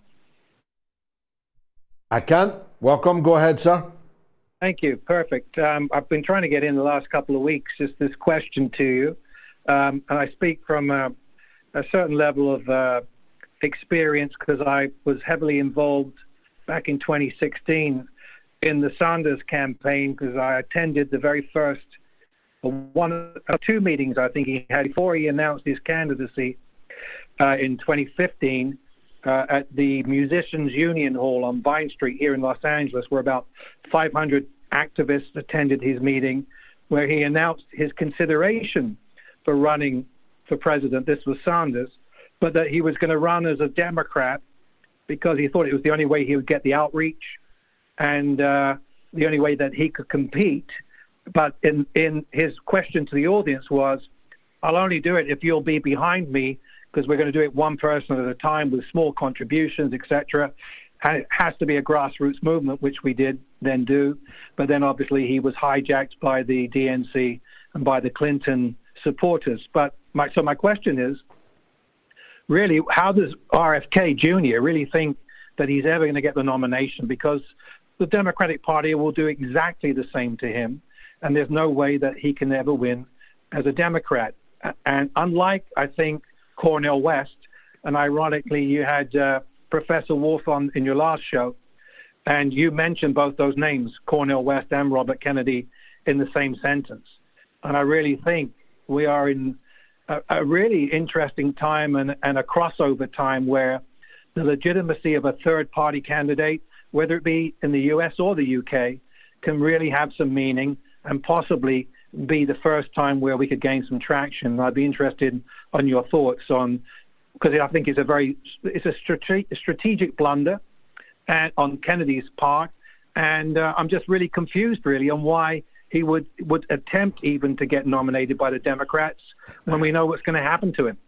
I can. Welcome. Go ahead, sir. Thank you. Perfect. I've been trying to get in the last couple of weeks, just this question to you. And I speak from a certain level of experience because I was heavily involved back in 2016 in the Sanders campaign because I attended the very first two meetings I think he had before he announced his candidacy in 2015 at the Musicians Union Hall on Vine Street here in Los Angeles, where about 500 activists attended his meeting, where he announced his consideration for running for president. This was Sanders, but that he was going to run as a Democrat because he thought it was the only way he would get the outreach and the only way that he could compete. But in his question to the audience was, I'll only do it if you'll be behind me because we're going to do it one person at a time with small contributions, etc. And it has to be a grassroots movement, which we did then do. But then obviously he was hijacked by the DNC and by the Clinton supporters. But my question is, really, how does RFK Jr. really think that he's ever going to get the nomination? Because the Democratic Party will do exactly the same to him. And there's no way that he can ever win as a Democrat. And unlike, I think, Cornel West, and ironically, you had Professor Wolf on in your last show, and you mentioned both those names, Cornel West and Robert Kennedy, in the same sentence. And I really think we are in a really interesting time and a crossover time where the legitimacy of a third-party candidate, whether it be in the US or the UK, can really have some meaning and possibly be the first time where we could gain some traction. I'd be interested on your thoughts on, because I think it's a strategic blunder and on Kennedy's part, and I'm just really confused really on why he would attempt even to get nominated by the Democrats when we know what's going to happen to him.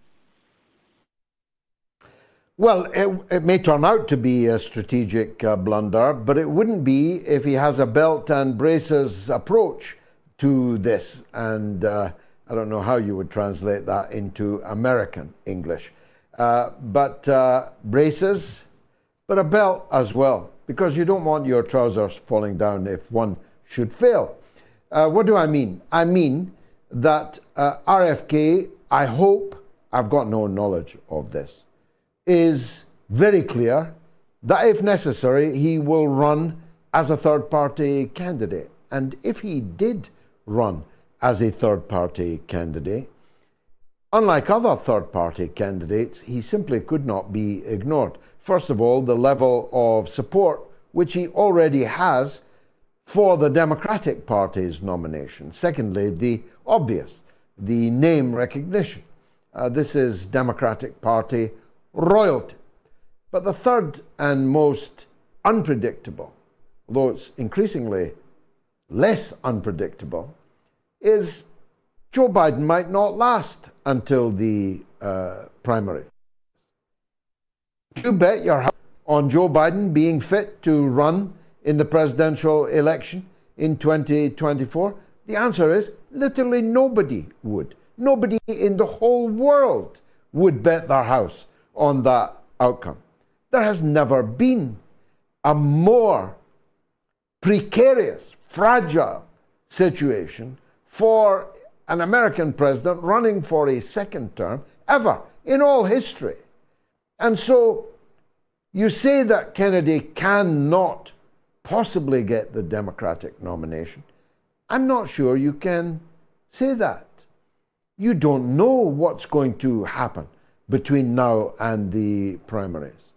Well, it may turn out to be a strategic blunder, but it wouldn't be if he has a belt and braces approach to this. And I don't know how you would translate that into American English. But braces, but a belt as well, because you don't want your trousers falling down if one should fail. What do I mean? I mean that RFK, I hope, I've got no knowledge of this, is very clear that if necessary, he will run as a third-party candidate. And if he did run as a third-party candidate, unlike other third-party candidates, he simply could not be ignored. First of all, the level of support which he already has for the Democratic Party's nomination. Secondly, the obvious, the name recognition. This is Democratic Party royalty. But the third and most unpredictable, although it's increasingly less unpredictable, is Joe Biden might not last until the primary. You bet your house on Joe Biden being fit to run in the presidential election in 2024? The answer is literally nobody would. Nobody in the whole world would bet their house on that outcome. There has never been a more precarious, fragile situation for an American president running for a second term ever in all history. And so you say that Kennedy cannot possibly get the Democratic nomination. I'm not sure you can say that. You don't know what's going to happen between now and the primaries.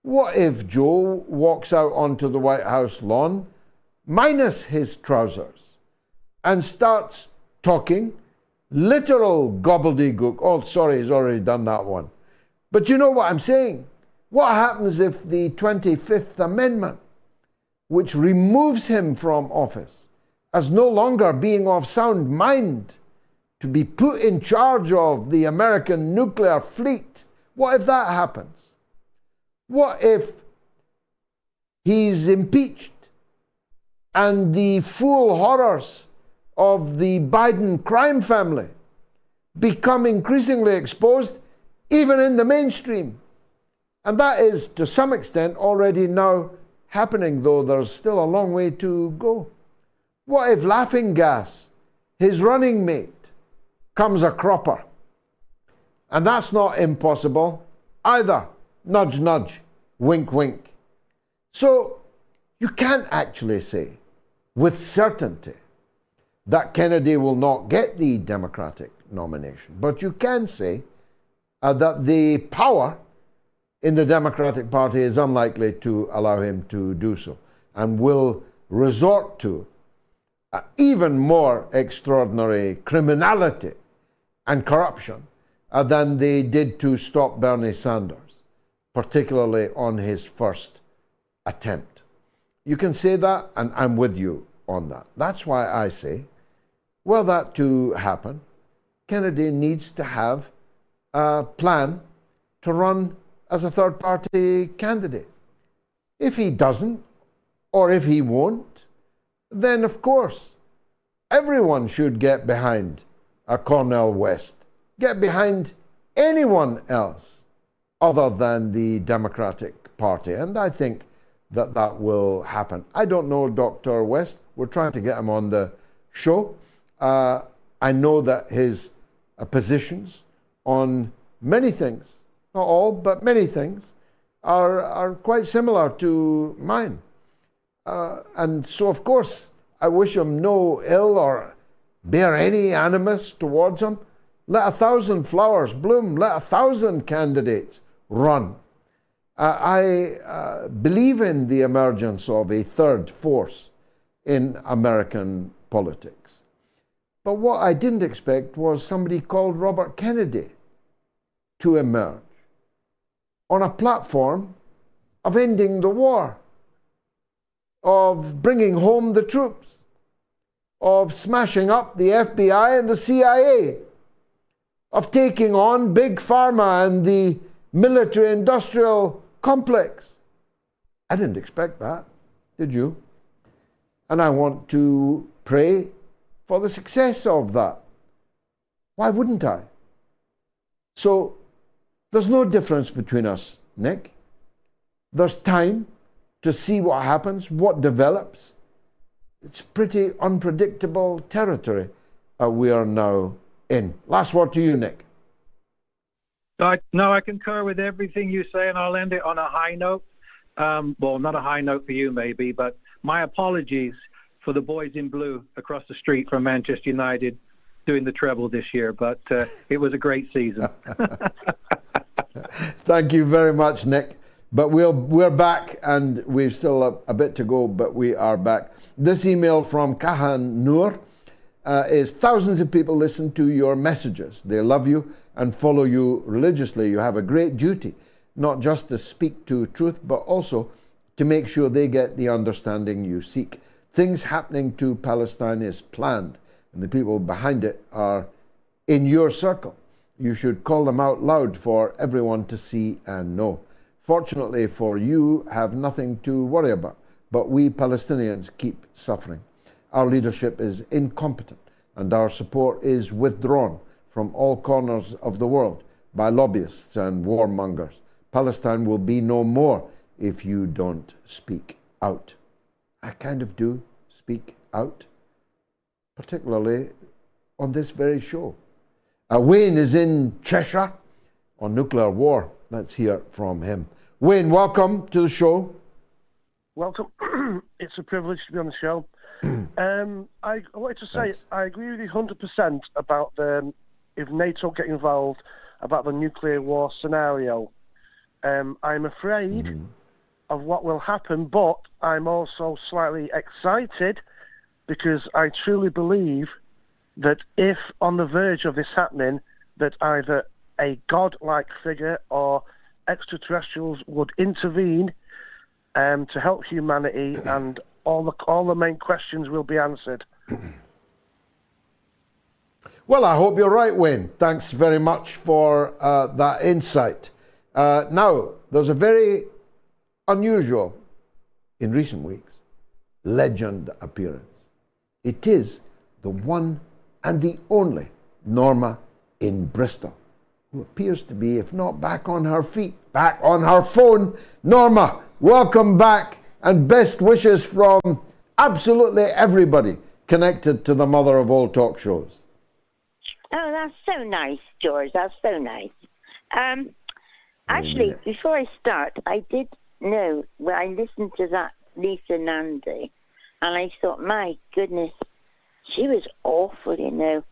What if Joe walks out onto the White House lawn minus his trousers and starts talking literal gobbledygook? Oh, sorry, he's already done that one. But you know what I'm saying? What happens if the 25th Amendment, which removes him from office as no longer being of sound mind to be put in charge of the American nuclear fleet, what if that happens? What if he's impeached and the full horrors of the Biden crime family become increasingly exposed even in the mainstream? And that is, to some extent, already now happening, though there's still a long way to go. What if Laughing Gas, his running mate, comes a cropper? And that's not impossible either. Nudge, nudge, wink, wink. So you can't actually say with certainty that Kennedy will not get the Democratic nomination. But you can say that the power in the Democratic Party is unlikely to allow him to do so, and will resort to even more extraordinary criminality and corruption than they did to stop Bernie Sanders, particularly on his first attempt. You can say that, and I'm with you on that. That's why I say, were that to happen, Kennedy needs to have a plan to run as a third-party candidate. If he doesn't, or if he won't, then of course everyone should get behind Cornel West, get behind anyone else other than the Democratic Party. And I think that that will happen. I don't know Dr. West. We're trying to get him on the show. I know that his positions on many things, not all, but many things, are quite similar to mine. And so, of course, I wish him no ill or bear any animus towards him. Let 1,000 flowers bloom. Let 1,000 candidates run. I believe in the emergence of a third force in American politics. But what I didn't expect was somebody called Robert Kennedy to emerge on a platform of ending the war, of bringing home the troops, of smashing up the FBI and the CIA, of taking on Big Pharma and the military-industrial complex. I didn't expect that, did you? And I want to pray for the success of that. Why wouldn't I? So there's no difference between us, Nick. There's time to see what happens, what develops. It's pretty unpredictable territory we are now in. Last word to you, Nick. No, I concur with everything you say, and I'll end it on a high note. Well, not a high note for you, maybe, but my apologies for the boys in blue across the street from Manchester United doing the treble this year, but it was a great season. Thank you very much, Nick. But we're back, and we've still a bit to go, but we are back. This email from Kahan Noor is, thousands of people listen to your messages. They love you and follow you religiously. You have a great duty, not just to speak to truth, but also to make sure they get the understanding you seek. Things happening to Palestine is planned, and the people behind it are in your circle. You should call them out loud for everyone to see and know. Fortunately for you, have nothing to worry about, but we Palestinians keep suffering. Our leadership is incompetent, and our support is withdrawn from all corners of the world by lobbyists and warmongers. Palestine will be no more if you don't speak out. I kind of do speak out, particularly on this very show. Wayne is in Cheshire on nuclear war. Let's hear from him. Wayne, welcome to the show. Welcome. It's a privilege to be on the show. I wanted to say, I agree with you 100% about if NATO get involved, about the nuclear war scenario. I'm afraid of what will happen, but I'm also slightly excited because I truly believe that if on the verge of this happening, that either a god-like figure or extraterrestrials would intervene to help humanity, and all the main questions will be answered. Well, I hope you're right, Wayne. Thanks very much for that insight. Now, there's a very unusual, in recent weeks, legend appearance. It is the one and the only Norma in Bristol, who appears to be, if not back on her feet, back on her phone. Norma, welcome back, and best wishes from absolutely everybody connected to the mother of all talk shows. Oh, that's so nice, George. That's so nice. Actually, before I start, I did know when I listened to that Lisa Nandy, and I thought, my goodness, she was awful, you know.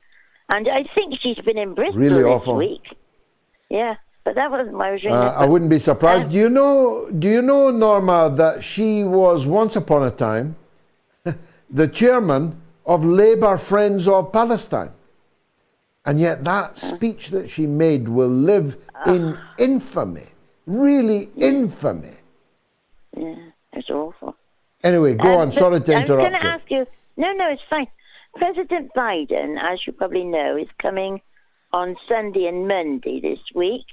And I think she's been in Bristol really this awful. week. Yeah, but that wasn't why I was ringing. I wouldn't be surprised. Do you know, Norma, that she was once upon a time the chairman of Labour Friends of Palestine? And yet that speech that she made will live in infamy, really infamy. Yeah, it's awful. Anyway, go on. Sorry to interrupt you. I was going to ask you. No, it's fine. President Biden, as you probably know, is coming on Sunday and Monday this week,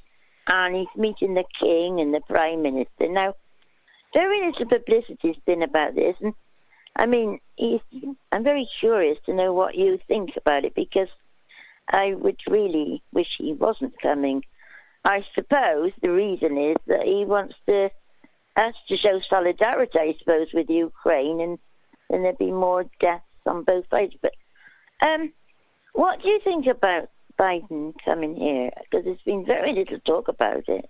and he's meeting the King and the Prime Minister. Now, very little publicity has been about this, and I mean, I'm very curious to know what you think about it, because I would really wish he wasn't coming. I suppose the reason is that he wants us to show solidarity, I suppose, with Ukraine, and then there'd be more deaths on both sides. But what do you think about Biden coming here? Because there's been very little talk about it.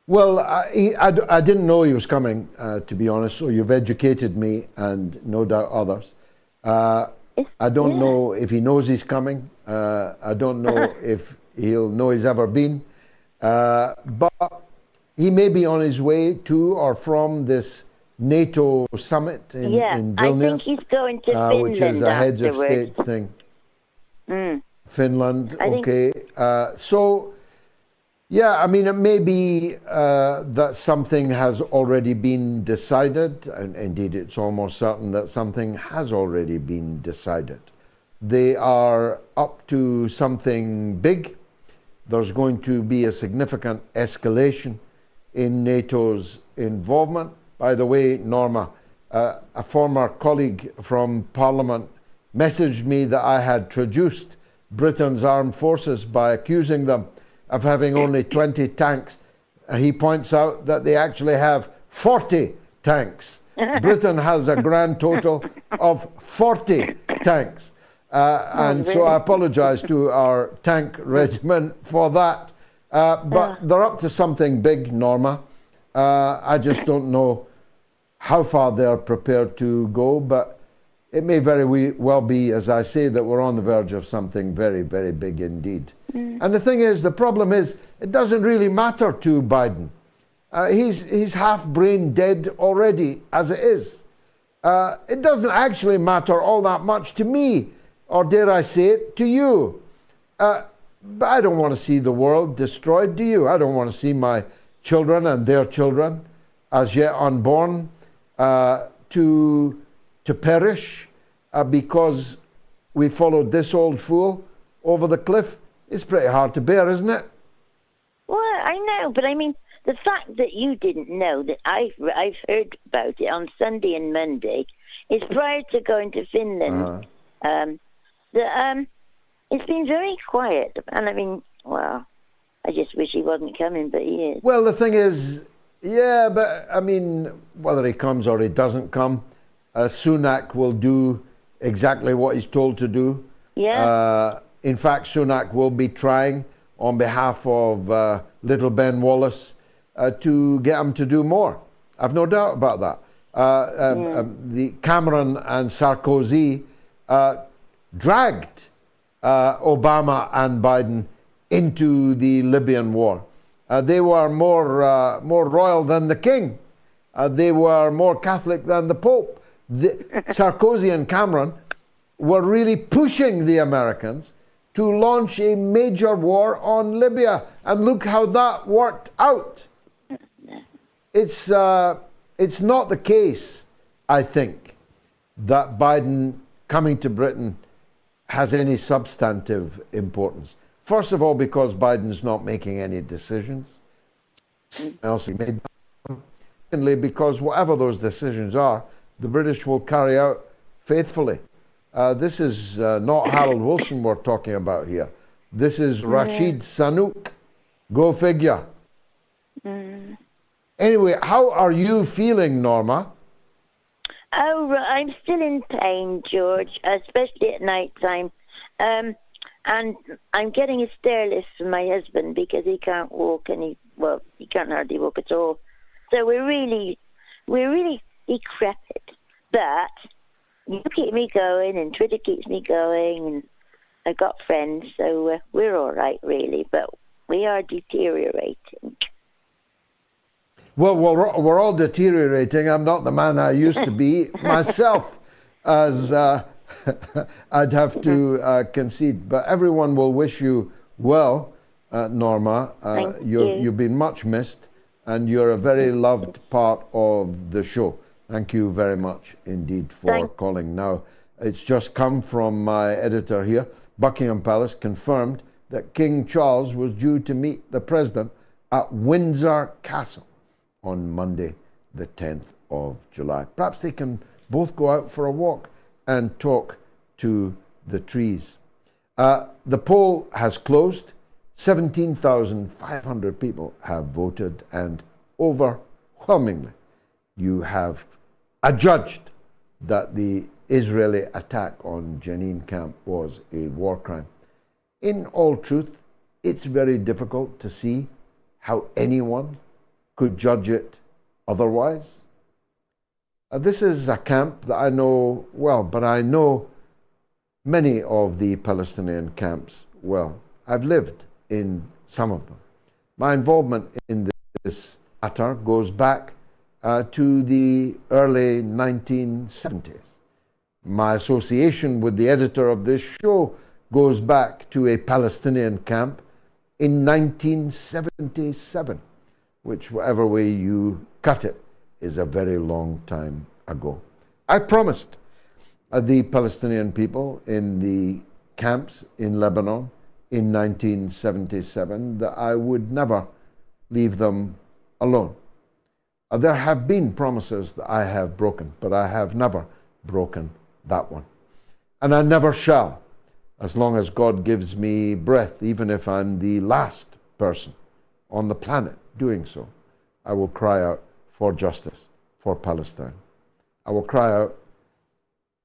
Well, I didn't know he was coming, to be honest, so you've educated me and no doubt others. I don't know if he knows he's coming. I don't know if he'll know he's ever been. But he may be on his way to or from this NATO summit in Vilnius. I think he's going to Finland which is a heads of afterwards. state thing. Mm. Finland, okay. So, yeah, I mean, it may be that something has already been decided, and indeed it's almost certain that something has already been decided. They are up to something big. There's going to be a significant escalation in NATO's involvement. By the way, Norma, a former colleague from Parliament messaged me that I had traduced Britain's armed forces by accusing them of having only 20 tanks. He points out that they actually have 40 tanks. Britain has a grand total of 40 tanks. And so I apologize to our tank regiment for that. But they're up to something big, Norma. I just don't know how far they're prepared to go, but it may very well be, as I say, that we're on the verge of something very, very big indeed. And the thing is, the problem is, it doesn't really matter to Biden. He's half brain dead already as it is. It doesn't actually matter all that much to me, or dare I say it, to you. But I don't want to see the world destroyed, do you? I don't want to see my children and their children, as yet unborn, to perish because we followed this old fool over the cliff. It's pretty hard to bear, isn't it? Well, I know, but I mean, the fact that you didn't know that I've heard about it on Sunday and Monday is prior to going to Finland. It's been very quiet, and I mean, well, I just wish he wasn't coming, but he is. Well, the thing is, yeah, but I mean, whether he comes or he doesn't come, Sunak will do exactly what he's told to do. Yeah. In fact, Sunak will be trying on behalf of little Ben Wallace to get him to do more. I've no doubt about that. The Cameron and Sarkozy dragged Obama and Biden into the Libyan war. They were more royal than the king. They were more Catholic than the Pope. Sarkozy and Cameron were really pushing the Americans to launch a major war on Libya. And look how that worked out. It's not the case, I think, that Biden coming to Britain has any substantive importance. First of all, because Biden's not making any decisions. Else he made them. Secondly, because whatever those decisions are, the British will carry out faithfully. This is not Harold Wilson we're talking about here. This is Rashid Sunak. Go figure. Anyway, how are you feeling, Norma? Oh, I'm still in pain, George, especially at night time. And I'm getting a stair lift from my husband because he can't walk, and he can't hardly walk at all. So we're really decrepit. But you keep me going, and Twitter keeps me going, and I've got friends, so we're all right, really. But we are deteriorating. Well, we're all deteriorating. I'm not the man I used to be myself, as I'd have to concede. But everyone will wish you well, Norma. You've been much missed, and you're a very loved part of the show. Thank you very much indeed for calling. Now, it's just come from my editor here. Buckingham Palace confirmed that King Charles was due to meet the president at Windsor Castle on Monday, the 10th of July. Perhaps they can both go out for a walk and talk to the trees. The poll has closed. 17,500 people have voted, and overwhelmingly you have adjudged that the Israeli attack on Jenin camp was a war crime. In all truth, it's very difficult to see how anyone could judge it otherwise. This is a camp that I know well, but I know many of the Palestinian camps well. I've lived in some of them. My involvement in this matter goes back to the early 1970s. My association with the editor of this show goes back to a Palestinian camp in 1977, which, whatever way you cut it, is a very long time ago. I promised the Palestinian people in the camps in Lebanon in 1977 that I would never leave them alone. There have been promises that I have broken, but I have never broken that one. And I never shall, as long as God gives me breath, even if I'm the last person on the planet doing so. I will cry out for justice for Palestine. I will cry out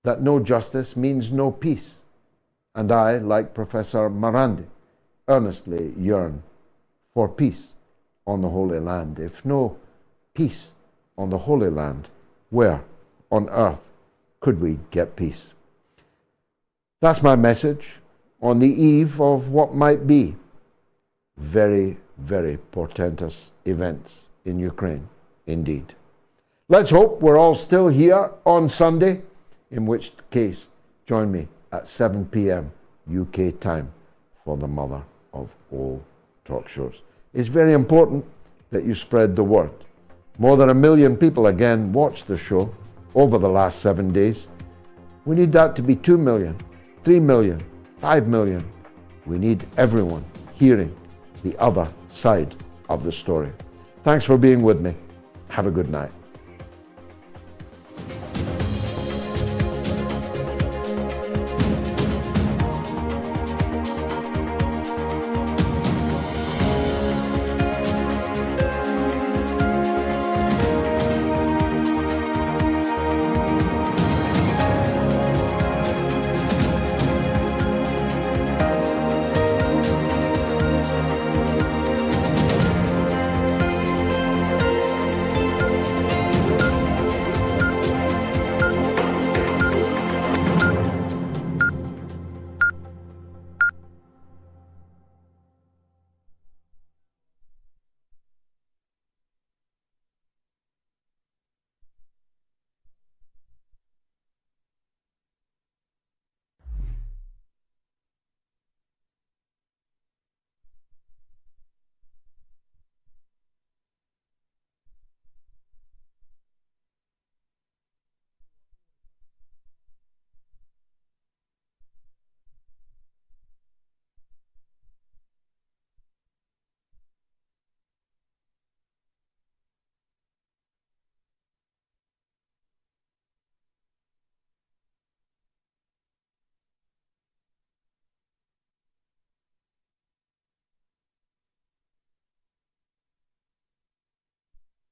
that no justice means no peace. And I, like Professor Marandi, earnestly yearn for peace on the Holy Land. If no peace on the Holy Land, where on earth could we get peace? That's my message on the eve of what might be very, very portentous events in Ukraine, indeed. Let's hope we're all still here on Sunday, in which case, join me at 7 p.m. UK time for the mother of all talk shows. It's very important that you spread the word. More than 1 million people again watched the show over the last 7 days. We need that to be 2 million, 3 million, 5 million. We need everyone hearing the other side of the story. Thanks for being with me. Have a good night.